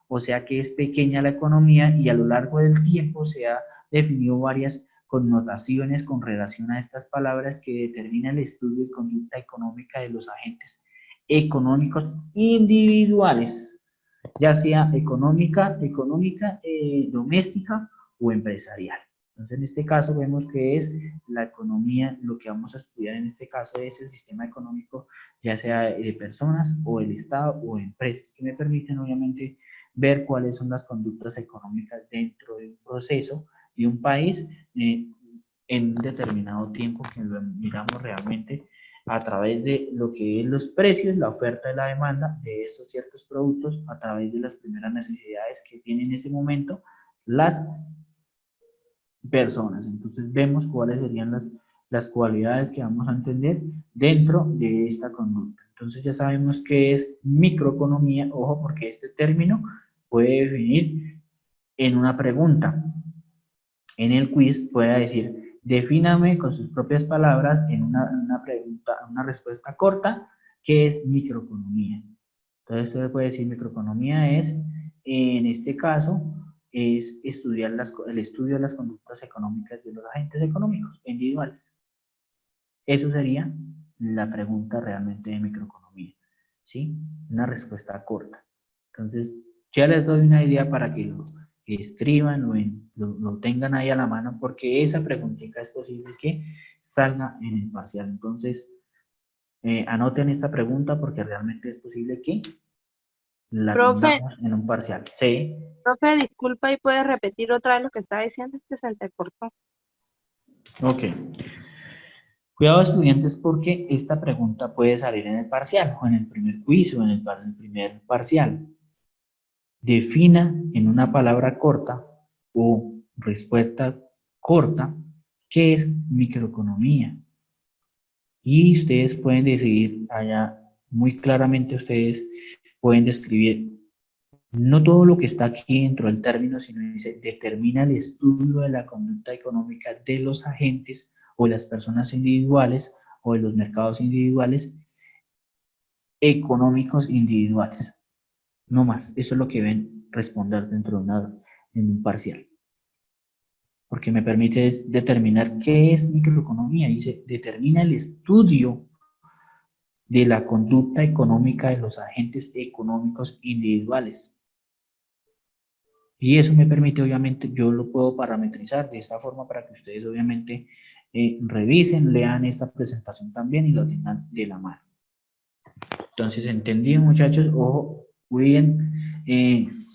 o sea que es pequeña la economía, y a lo largo del tiempo se ha definido varias connotaciones con relación a estas palabras que determinan el estudio y conducta económica de los agentes económicos individuales, ya sea económica, doméstica o empresarial. Entonces, en este caso vemos que es la economía, lo que vamos a estudiar en este caso es el sistema económico, ya sea de personas o el Estado o empresas, que me permiten obviamente ver cuáles son las conductas económicas dentro de un proceso de un país en un determinado tiempo que lo miramos realmente a través de lo que es los precios, la oferta y la demanda de estos ciertos productos, a través de las primeras necesidades que tienen en ese momento las personas. Entonces vemos cuáles serían las cualidades que vamos a entender dentro de esta conducta. Entonces ya sabemos qué es microeconomía, ojo, porque este término puede definir en una pregunta. En el quiz puede decir, defíname con sus propias palabras en una pregunta, una respuesta corta, ¿qué es microeconomía? Entonces usted puede decir microeconomía es, en este caso, es estudiar el estudio de las conductas económicas de los agentes económicos individuales. Eso sería la pregunta realmente de microeconomía, ¿sí? Una respuesta corta. Entonces, ya les doy una idea para que lo escriban, lo tengan ahí a la mano, porque esa preguntita es posible que salga en el parcial. Entonces, anoten esta pregunta porque realmente es posible que la tengamos en un parcial. Sí. Profe, disculpa y puedes repetir otra vez lo que estaba diciendo, que se entrecortó. Ok. Cuidado estudiantes porque esta pregunta puede salir en el parcial, o en el primer quiz, o en el primer parcial. Defina en una palabra corta o respuesta corta qué es microeconomía. Y ustedes pueden decidir allá muy claramente, ustedes pueden describir no todo lo que está aquí dentro del término, sino dice, determina el estudio de la conducta económica de los agentes o de las personas individuales o de los mercados individuales económicos individuales. No más, eso es lo que deben responder dentro de un parcial. Porque me permite determinar qué es microeconomía. Dice, determina el estudio de la conducta económica de los agentes económicos individuales. Y eso me permite, obviamente, yo lo puedo parametrizar de esta forma para que ustedes, obviamente, revisen, lean esta presentación también y lo tengan de la mano. Entonces, entendido, muchachos, ojo, muy bien,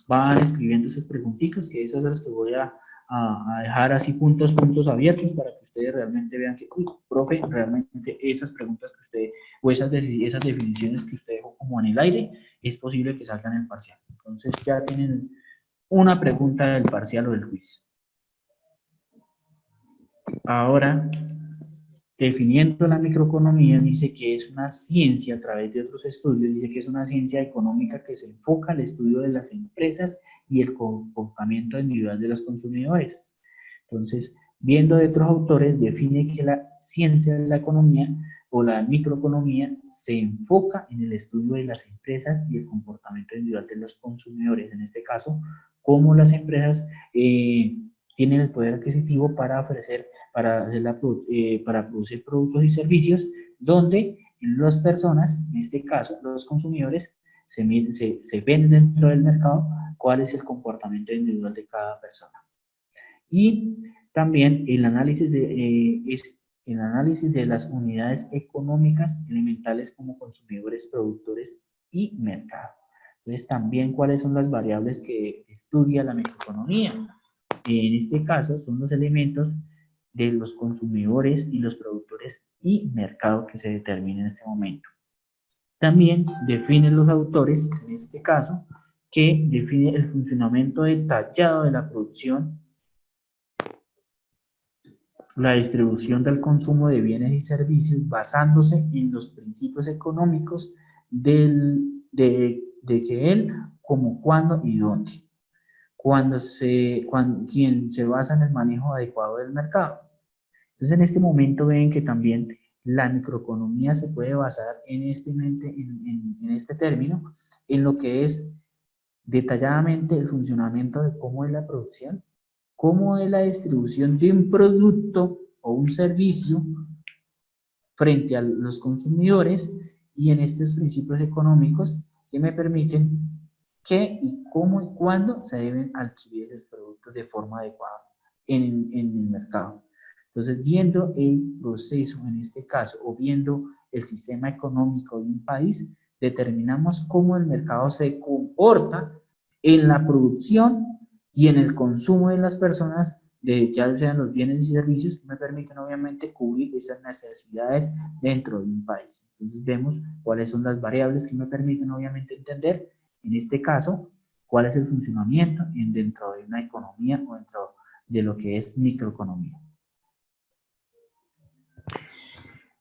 van escribiendo esas preguntitas, que esas son las que voy a dejar así puntos abiertos para que ustedes realmente vean que, uy, profe, realmente esas preguntas que usted, o esas definiciones que usted dejó como en el aire, es posible que salgan en el parcial. Entonces, ya tienen una pregunta del parcial o del quiz. Ahora, definiendo la microeconomía, dice que es una ciencia, a través de otros estudios, dice que es una ciencia económica que se enfoca al estudio de las empresas y el comportamiento individual de los consumidores. Entonces, viendo de otros autores, define que la ciencia de la economía o la microeconomía se enfoca en el estudio de las empresas y el comportamiento individual de los consumidores. En este caso, cómo las empresas tienen el poder adquisitivo para ofrecer, para producir productos y servicios, donde las personas, en este caso los consumidores, se ven dentro del mercado cuál es el comportamiento individual de cada persona. Y también el análisis de las unidades económicas elementales como consumidores, productores y mercado. Entonces, también cuáles son las variables que estudia la microeconomía. En este caso, son los elementos de los consumidores y los productores y mercado que se determina en este momento. También definen los autores, en este caso, que define el funcionamiento detallado de la producción, la distribución del consumo de bienes y servicios basándose en los principios económicos de que él, como, cuándo y dónde. Quien se basa en el manejo adecuado del mercado. Entonces, en este momento ven que también la microeconomía se puede basar en este término, en lo que es detalladamente el funcionamiento de cómo es la producción, cómo es la distribución de un producto o un servicio frente a los consumidores, y en estos principios económicos que me permiten qué y cómo y cuándo se deben adquirir esos productos de forma adecuada en el mercado. Entonces, viendo el proceso en este caso, o viendo el sistema económico de un país, determinamos cómo el mercado se comporta en la producción y en el consumo de las personas, ya sean los bienes y servicios, que me permiten obviamente cubrir esas necesidades dentro de un país. Entonces, vemos cuáles son las variables que me permiten obviamente entender, en este caso, cuál es el funcionamiento dentro de una economía o dentro de lo que es microeconomía.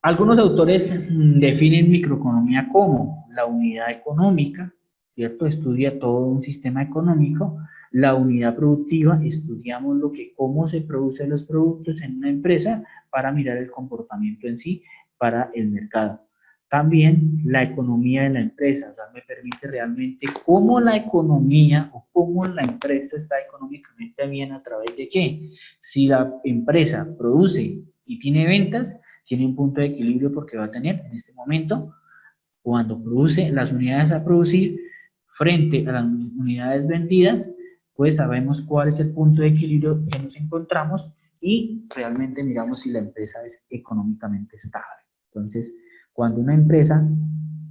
Algunos autores definen microeconomía como la unidad económica, ¿cierto? Estudia todo un sistema económico. La unidad productiva, estudiamos cómo se producen los productos en una empresa para mirar el comportamiento en sí para el mercado. También la economía de la empresa, o sea, me permite realmente cómo la economía o cómo la empresa está económicamente bien, a través de qué. Si la empresa produce y tiene ventas, tiene un punto de equilibrio porque va a tener en este momento, cuando produce las unidades a producir frente a las unidades vendidas, pues sabemos cuál es el punto de equilibrio que nos encontramos y realmente miramos si la empresa es económicamente estable. Entonces, cuando una empresa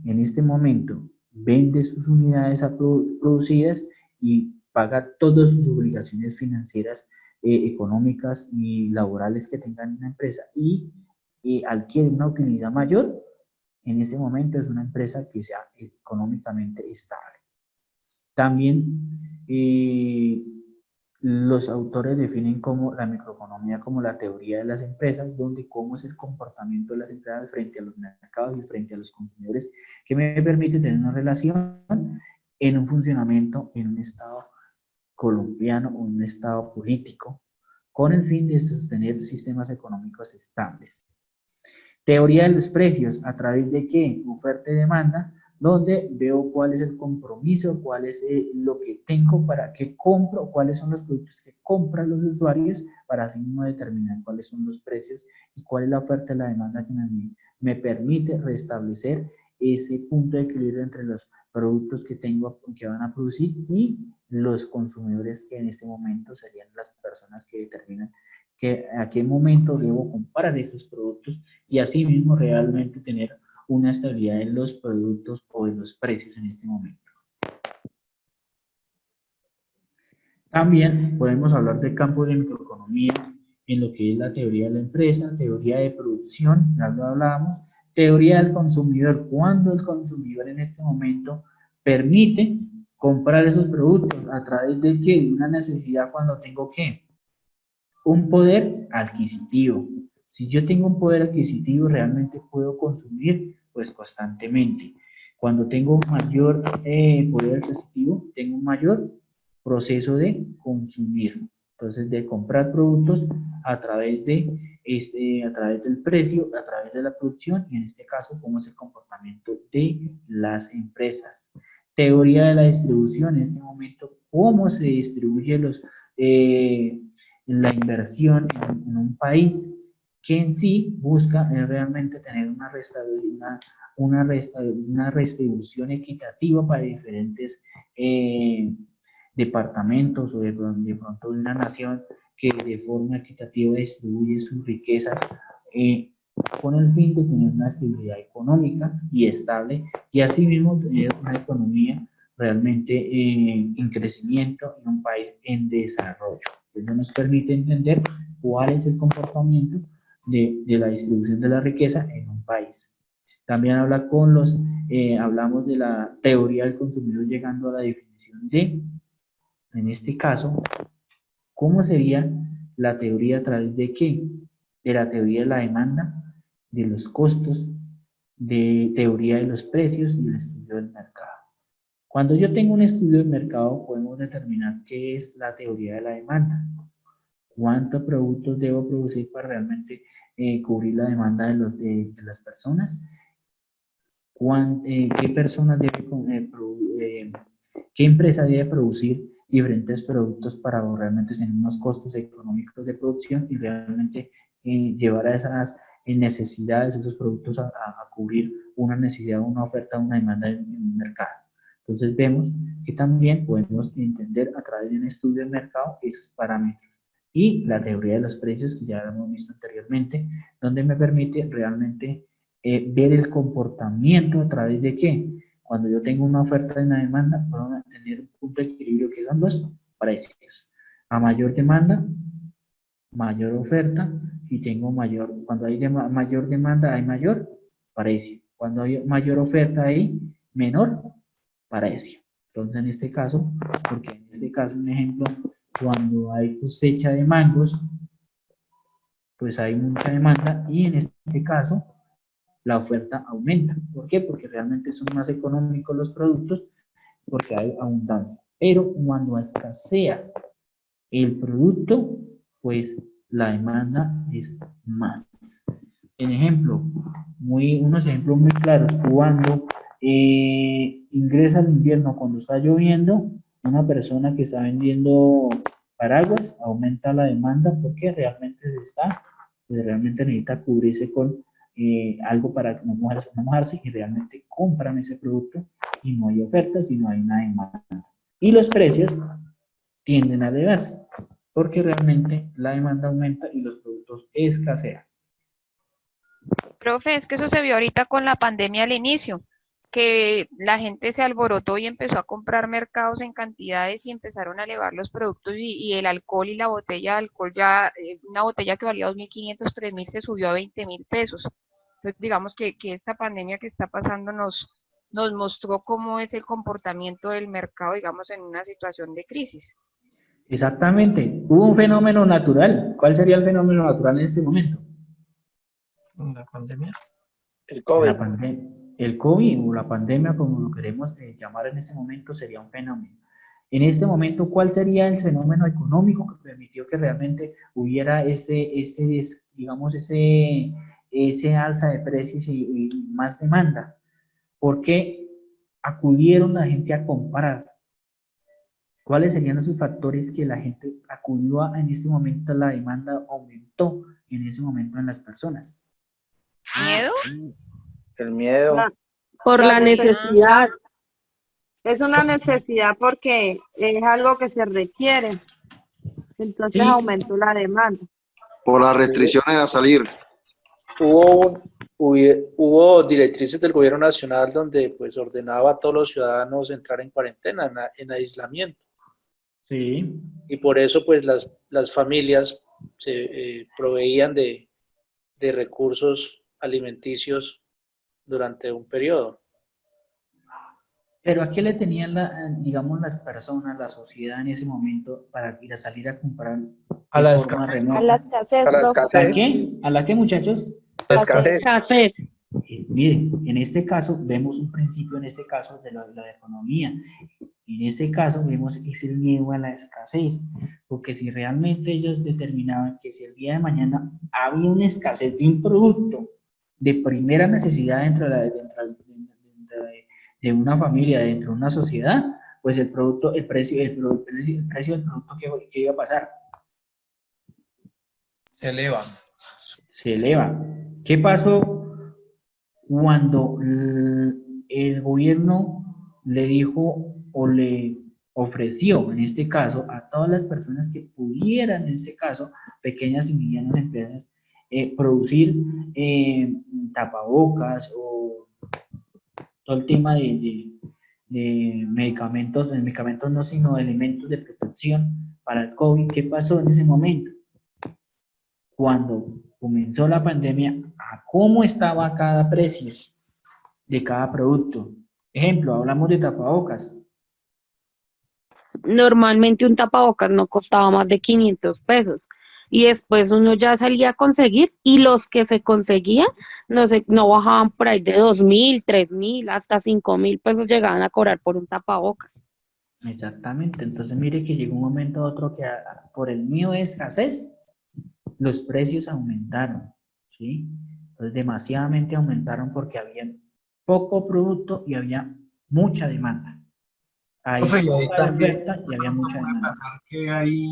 en este momento vende sus unidades producidas y paga todas sus obligaciones financieras, económicas y laborales que tenga una empresa y adquiere una utilidad mayor, en ese momento es una empresa que sea económicamente estable. También los autores definen como la microeconomía como la teoría de las empresas, donde cómo es el comportamiento de las empresas frente a los mercados y frente a los consumidores, que me permite tener una relación en un funcionamiento en un estado colombiano o un estado político, con el fin de sostener sistemas económicos estables. Teoría de los precios, ¿a través de qué? Oferta y demanda, donde veo cuál es el compromiso, cuál es lo que tengo, para qué compro, cuáles son los productos que compran los usuarios, para así mismo determinar cuáles son los precios y cuál es la oferta y la demanda que me permite restablecer ese punto de equilibrio entre los productos que tengo, que van a producir, y los consumidores, que en este momento serían las personas que determinan a qué momento debo comprar estos productos, y así mismo realmente tener una estabilidad en los productos o en los precios en este momento. También podemos hablar del campo de microeconomía en lo que es la teoría de la empresa, teoría de producción, ya lo hablábamos, teoría del consumidor, cuando el consumidor en este momento permite comprar esos productos, a través de qué, de una necesidad, cuando tengo qué, un poder adquisitivo. Si yo tengo un poder adquisitivo, realmente puedo consumir pues constantemente. Cuando tengo mayor poder adquisitivo, tengo un mayor proceso de consumir. Entonces, de comprar productos a través a través del precio, a través de la producción, y en este caso, cómo es el comportamiento de las empresas. Teoría de la distribución, en este momento, cómo se distribuye la inversión en un país, que en sí busca realmente tener una redistribución equitativa para diferentes departamentos, o de pronto de una nación que de forma equitativa distribuye sus riquezas con el fin de tener una estabilidad económica y estable, y asimismo tener una economía realmente en crecimiento en un país en desarrollo. Eso nos permite entender cuál es el comportamiento de la distribución de la riqueza en un país. También hablamos de la teoría del consumidor, llegando a la definición de, en este caso, ¿cómo sería la teoría a través de qué? De la teoría de la demanda, de los costos, de teoría de los precios y el estudio del mercado. Cuando yo tengo un estudio del mercado, podemos determinar qué es la teoría de la demanda. ¿Cuántos productos debo producir para realmente cubrir la demanda de las personas? ¿Qué personas qué empresa debe producir diferentes productos para realmente tener unos costos económicos de producción y realmente llevar a esas necesidades, esos productos a cubrir una necesidad, una oferta, una demanda en un mercado? Entonces vemos que también podemos entender a través de un estudio de mercado esos parámetros. Y la teoría de los precios, que ya hemos visto anteriormente, donde me permite realmente ver el comportamiento a través de qué. Cuando yo tengo una oferta y una demanda, puedo tener un punto de equilibrio que son los precios. A mayor demanda, mayor oferta, y tengo cuando hay mayor demanda, hay mayor precio. Cuando hay mayor oferta, hay menor precio. Entonces, en este caso, porque en este caso, un ejemplo, cuando hay cosecha de mangos, pues hay mucha demanda, y en este caso, la oferta aumenta. ¿Por qué? Porque realmente son más económicos los productos, porque hay abundancia. Pero cuando escasea el producto, pues la demanda es más. En ejemplo, unos ejemplos muy claros: cuando ingresa el invierno, cuando está lloviendo, una persona que está vendiendo paraguas, aumenta la demanda porque realmente realmente necesita cubrirse con algo para no mojarse, y realmente compran ese producto, y no hay oferta, sino hay una demanda. Y los precios tienden a elevarse porque realmente la demanda aumenta y los productos escasean. Profe, es que eso se vio ahorita con la pandemia al inicio, que la gente se alborotó y empezó a comprar mercados en cantidades y empezaron a elevar los productos, y el alcohol y la botella de alcohol ya, una botella que valía 2.500, 3.000 se subió a 20.000 pesos. Entonces, digamos que esta pandemia que está pasando nos mostró cómo es el comportamiento del mercado, digamos, en una situación de crisis. Exactamente. Hubo un fenómeno natural. ¿Cuál sería el fenómeno natural en este momento? La pandemia. El COVID. El COVID, o la pandemia, como lo queremos llamar en este momento, sería un fenómeno. En este momento, ¿cuál sería el fenómeno económico que permitió que realmente hubiera digamos, ese alza de precios y más demanda? Porque acudieron la gente a comprar. ¿Cuáles serían esos factores que la gente acudió en este momento? La demanda aumentó en ese momento en las personas. ¿Miedo? El miedo. Por la necesidad. necesidad. Es una necesidad porque es algo que se requiere. Entonces Sí. aumentó la demanda. Por las restricciones a salir. Hubo directrices del gobierno nacional donde pues ordenaba a todos los ciudadanos entrar en cuarentena, en aislamiento. Sí. Y por eso pues las familias se proveían de recursos alimenticios durante un periodo. Pero ¿a qué le tenían, digamos, las personas, la sociedad en ese momento para ir a salir a comprar A la de forma escasez. remota? A la escasez, A la profe. ¿A escasez. qué? ¿A la qué, muchachos? La escasez. Escasez. Miren, en este caso vemos un principio, en este caso, de la economía. En este caso vemos es el miedo a la escasez, porque si realmente ellos determinaban que si el día de mañana había una escasez de un producto de primera necesidad dentro de una familia, dentro de una sociedad, pues el producto, el precio del producto que iba a pasar Se eleva. se eleva. ¿Qué pasó cuando el gobierno le dijo o le ofreció, en este caso, a todas las personas que pudieran, en este caso, pequeñas y medianas empresas, producir tapabocas o todo el tema de medicamentos no, sino de elementos de protección para el COVID? ¿Qué pasó en ese momento? Cuando comenzó la pandemia, a cómo estaba cada precio de cada producto. Ejemplo, hablamos de tapabocas. Normalmente un tapabocas no costaba más de 500 pesos y después uno ya salía a conseguir y los que se conseguían no bajaban por ahí de 2.000, 3.000, hasta 5.000 pesos llegaban a cobrar por un tapabocas. Exactamente, entonces mire que llegó un momento a otro que por el miedo de escasez, los precios aumentaron, ¿sí? Entonces demasiadamente aumentaron porque había poco producto y había mucha demanda. Hay Profe, y ahí poca también oferta y había mucha puede demanda. pasar que hay,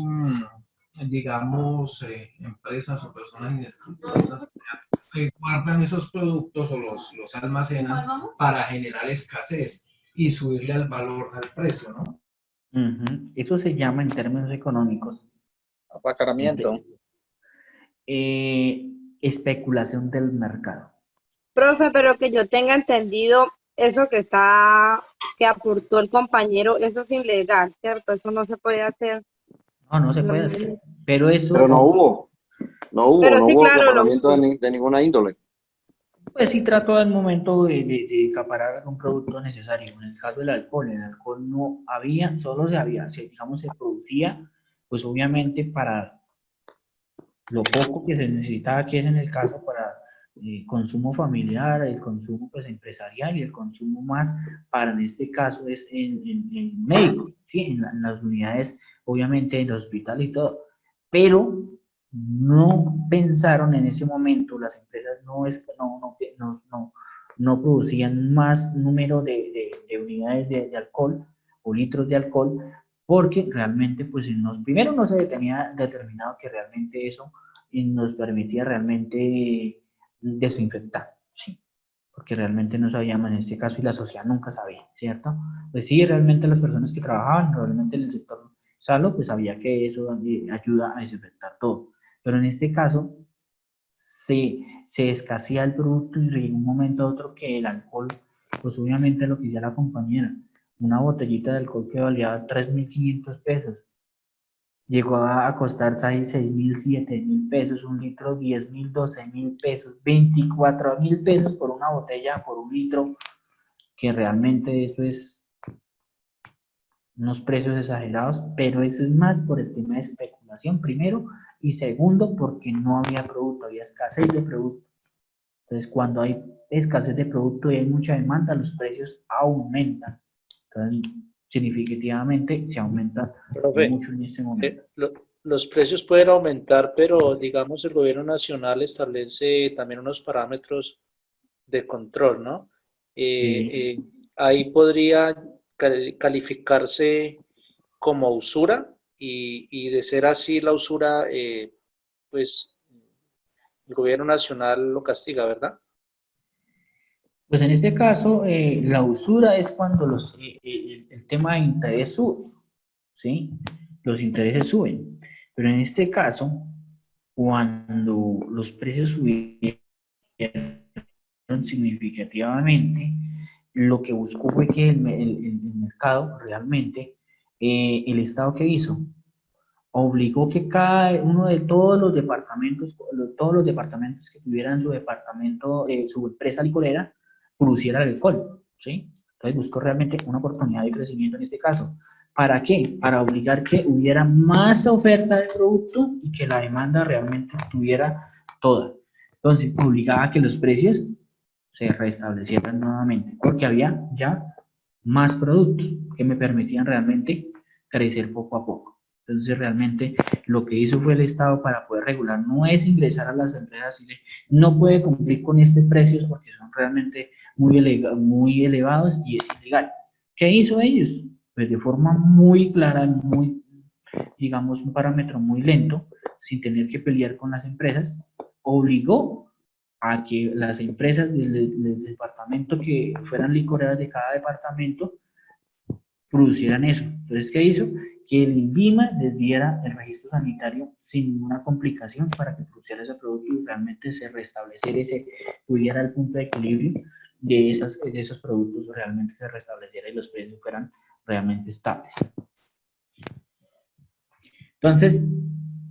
digamos, empresas o personas inescrupulosas que guardan esos productos o los almacenan para generar escasez y subirle al valor, al precio, ¿no? Eso se llama en términos económicos Apacaramiento. especulación del mercado. Profe, pero que yo tenga entendido, eso que aportó el compañero, eso es ilegal, ¿cierto? Eso no se puede hacer. No se puede hacer, pero eso... Pero no hubo Pero sí, claro, acaparamiento de ninguna índole. Pues sí trató al momento de acaparar algún producto necesario. En el caso del alcohol, el alcohol no había, solo digamos, se producía, pues obviamente para lo poco que se necesitaba, que es en el caso para consumo familiar, el consumo pues empresarial y el consumo más para, en este caso, es en médico, ¿sí? En las unidades, obviamente en el hospital y todo, pero no pensaron en ese momento, las empresas no producían más número de unidades de alcohol o litros de alcohol, porque realmente, pues, primero no se tenía determinado que realmente eso nos permitía realmente desinfectar, ¿sí? Porque realmente no sabíamos en este caso y la sociedad nunca sabía, ¿cierto? Pues sí, realmente las personas que trabajaban realmente en el sector salud, pues sabía que eso ayuda a desinfectar todo. Pero en este caso, se escasea el producto y de un momento a otro que el alcohol, pues obviamente lo que decía la compañera, una botellita de alcohol que valía 3.500 pesos, llegó a costar 6.000, 7.000 pesos, un litro 10.000, 12.000 pesos, 24.000 pesos por una botella, por un litro, que realmente eso es unos precios exagerados, pero eso es más por el tema de especulación, primero, y segundo, porque no había producto, había escasez de producto. Entonces, cuando hay escasez de producto y hay mucha demanda, los precios aumentan. Entonces, significativamente se aumenta Profe, mucho en este momento. los precios pueden aumentar, pero digamos el gobierno nacional establece también unos parámetros de control, ¿no? Ahí podría calificarse como usura y de ser así la usura, pues el gobierno nacional lo castiga, ¿verdad? Pues en este caso, la usura es cuando el tema de interés sube, ¿sí? Los intereses suben. Pero en este caso, cuando los precios subieron significativamente, lo que buscó fue que el mercado realmente, el Estado ¿qué hizo? Obligó que cada uno de todos los departamentos que tuvieran su departamento, su empresa licorera, produciera alcohol, ¿sí? Entonces buscó realmente una oportunidad de crecimiento en este caso. ¿Para qué? Para obligar que hubiera más oferta de producto y que la demanda realmente estuviera toda. Entonces obligaba a que los precios se restablecieran nuevamente, porque había ya más productos que me permitían realmente crecer poco a poco. Entonces realmente lo que hizo fue el Estado para poder regular, no es ingresar a las empresas y no puede cumplir con este precios porque son realmente muy elevados y es ilegal. ¿Qué hizo ellos? Pues de forma muy clara, muy, digamos, un parámetro muy lento, sin tener que pelear con las empresas, obligó a que las empresas del departamento que fueran licoreras de cada departamento producieran eso. Entonces, ¿qué hizo? Que el INVIMA les diera el registro sanitario sin ninguna complicación para que produciera ese producto y realmente se restableciera pudiera el punto de equilibrio de esos productos, realmente se restableciera y los precios fueran realmente estables. Entonces,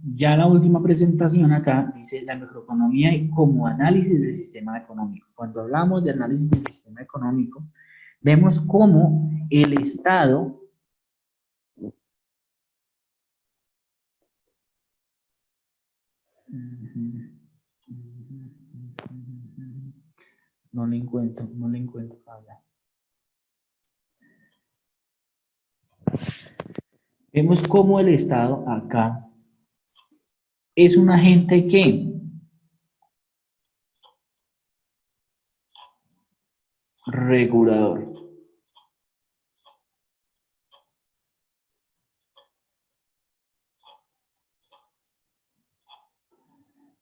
ya la última presentación acá dice la macroeconomía como análisis del sistema económico. Cuando hablamos de análisis del sistema económico, vemos cómo el Estado no le encuentro allá. Vemos cómo el Estado acá es un agente que regulador.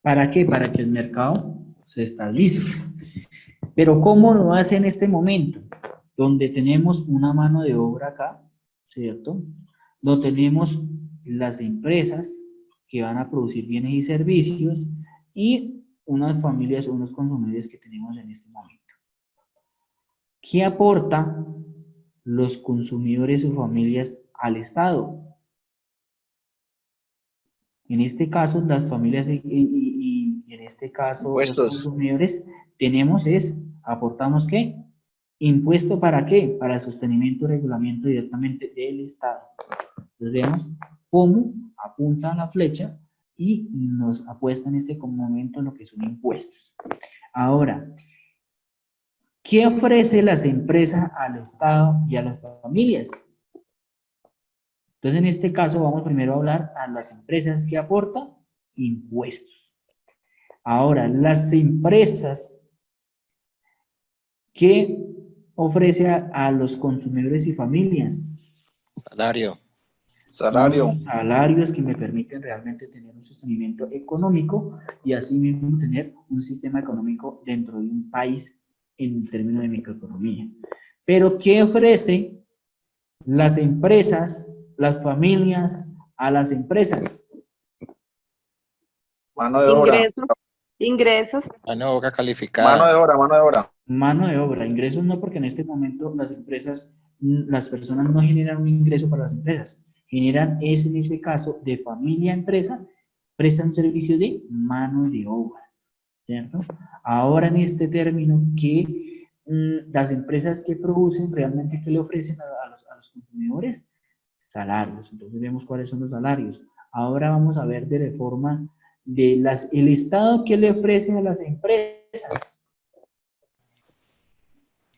¿Para qué? Para que el mercado se estabilice. Pero ¿cómo lo hace en este momento? Donde tenemos una mano de obra acá, ¿cierto? Donde tenemos las empresas que van a producir bienes y servicios y unas familias o unos consumidores que tenemos en este momento. ¿Qué aportan los consumidores o familias al Estado? En este caso, las familias y en este caso Impuestos. los consumidores aportamos ¿qué? ¿Impuesto para qué? Para el sostenimiento y regulamiento directamente del Estado. Entonces veamos cómo apunta la flecha y nos apuesta en este momento en lo que son impuestos. Ahora, ¿qué ofrece las empresas al Estado y a las familias? Entonces, en este caso, vamos primero a hablar a las empresas que aportan impuestos. Ahora, las empresas que ofrece a los consumidores y familias. Salario. Salario. Salarios que me permiten realmente tener un sostenimiento económico y así mismo tener un sistema económico dentro de un país en términos de microeconomía. Pero, ¿qué ofrece las empresas, las familias a las empresas? Mano de obra. Ingresos. Mano de obra calificada. Mano de obra, mano de obra. Mano de obra, ingresos no, porque en este momento las empresas, las personas no generan un ingreso para las empresas, generan en este caso de familia a empresa, prestan un servicio de mano de obra, ¿cierto? Ahora en este término que las empresas que producen realmente, ¿qué le ofrecen a los consumidores? Salarios. Entonces vemos cuáles son los salarios. Ahora vamos a ver de forma de el Estado, ¿qué le ofrece a las empresas?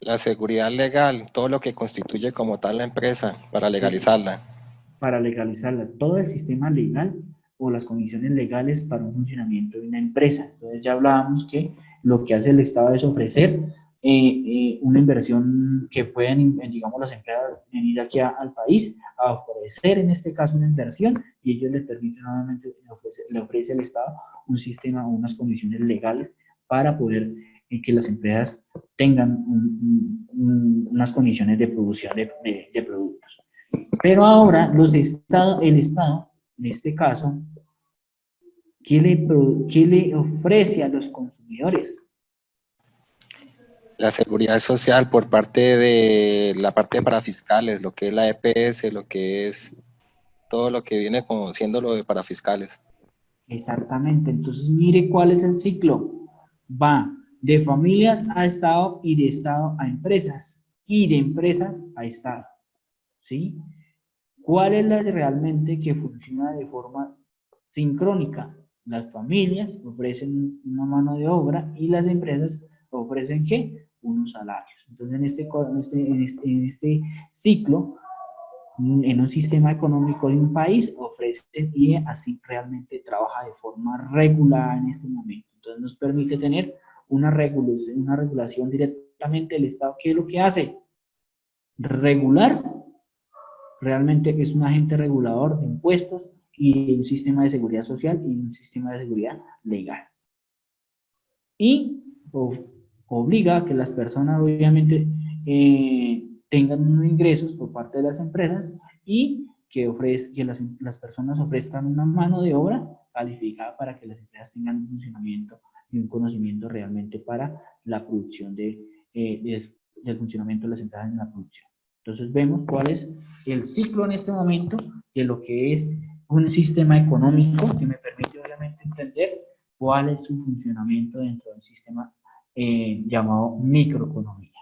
La seguridad legal, todo lo que constituye como tal la empresa para legalizarla. Para legalizarla, todo el sistema legal o las condiciones legales para un funcionamiento de una empresa. Entonces ya hablábamos que lo que hace el Estado es ofrecer una inversión que pueden, digamos, las empresas venir aquí al país a ofrecer, en este caso, una inversión, y ellos les permiten, nuevamente, le ofrece el Estado un sistema o unas condiciones legales para poder que las empresas tengan unas condiciones de producción de productos. Pero ahora el Estado, en este caso, ¿qué le ofrece a los consumidores? La seguridad social por parte de la parte de parafiscales, lo que es la EPS, lo que es todo lo que viene como siendo lo de parafiscales. Exactamente, entonces mire cuál es el ciclo. Va de familias a Estado y de Estado a empresas y de empresas a Estado, ¿sí? ¿Cuál es la realmente que funciona de forma sincrónica? Las familias ofrecen una mano de obra y las empresas ofrecen ¿qué? Unos salarios. Entonces en este ciclo, en un sistema económico de un país, ofrecen y así realmente trabaja de forma regular en este momento. Entonces nos permite tener una regulación directamente del Estado. ¿Qué es lo que hace? Regular, realmente es un agente regulador de impuestos y de un sistema de seguridad social y un sistema de seguridad legal. Y obliga a que las personas obviamente tengan unos ingresos por parte de las empresas y que las personas ofrezcan una mano de obra calificada para que las empresas tengan un funcionamiento y un conocimiento realmente para la producción del funcionamiento de las empresas en la producción. Entonces vemos cuál es el ciclo en este momento de lo que es un sistema económico que me permite obviamente entender cuál es su funcionamiento dentro del sistema llamado microeconomía.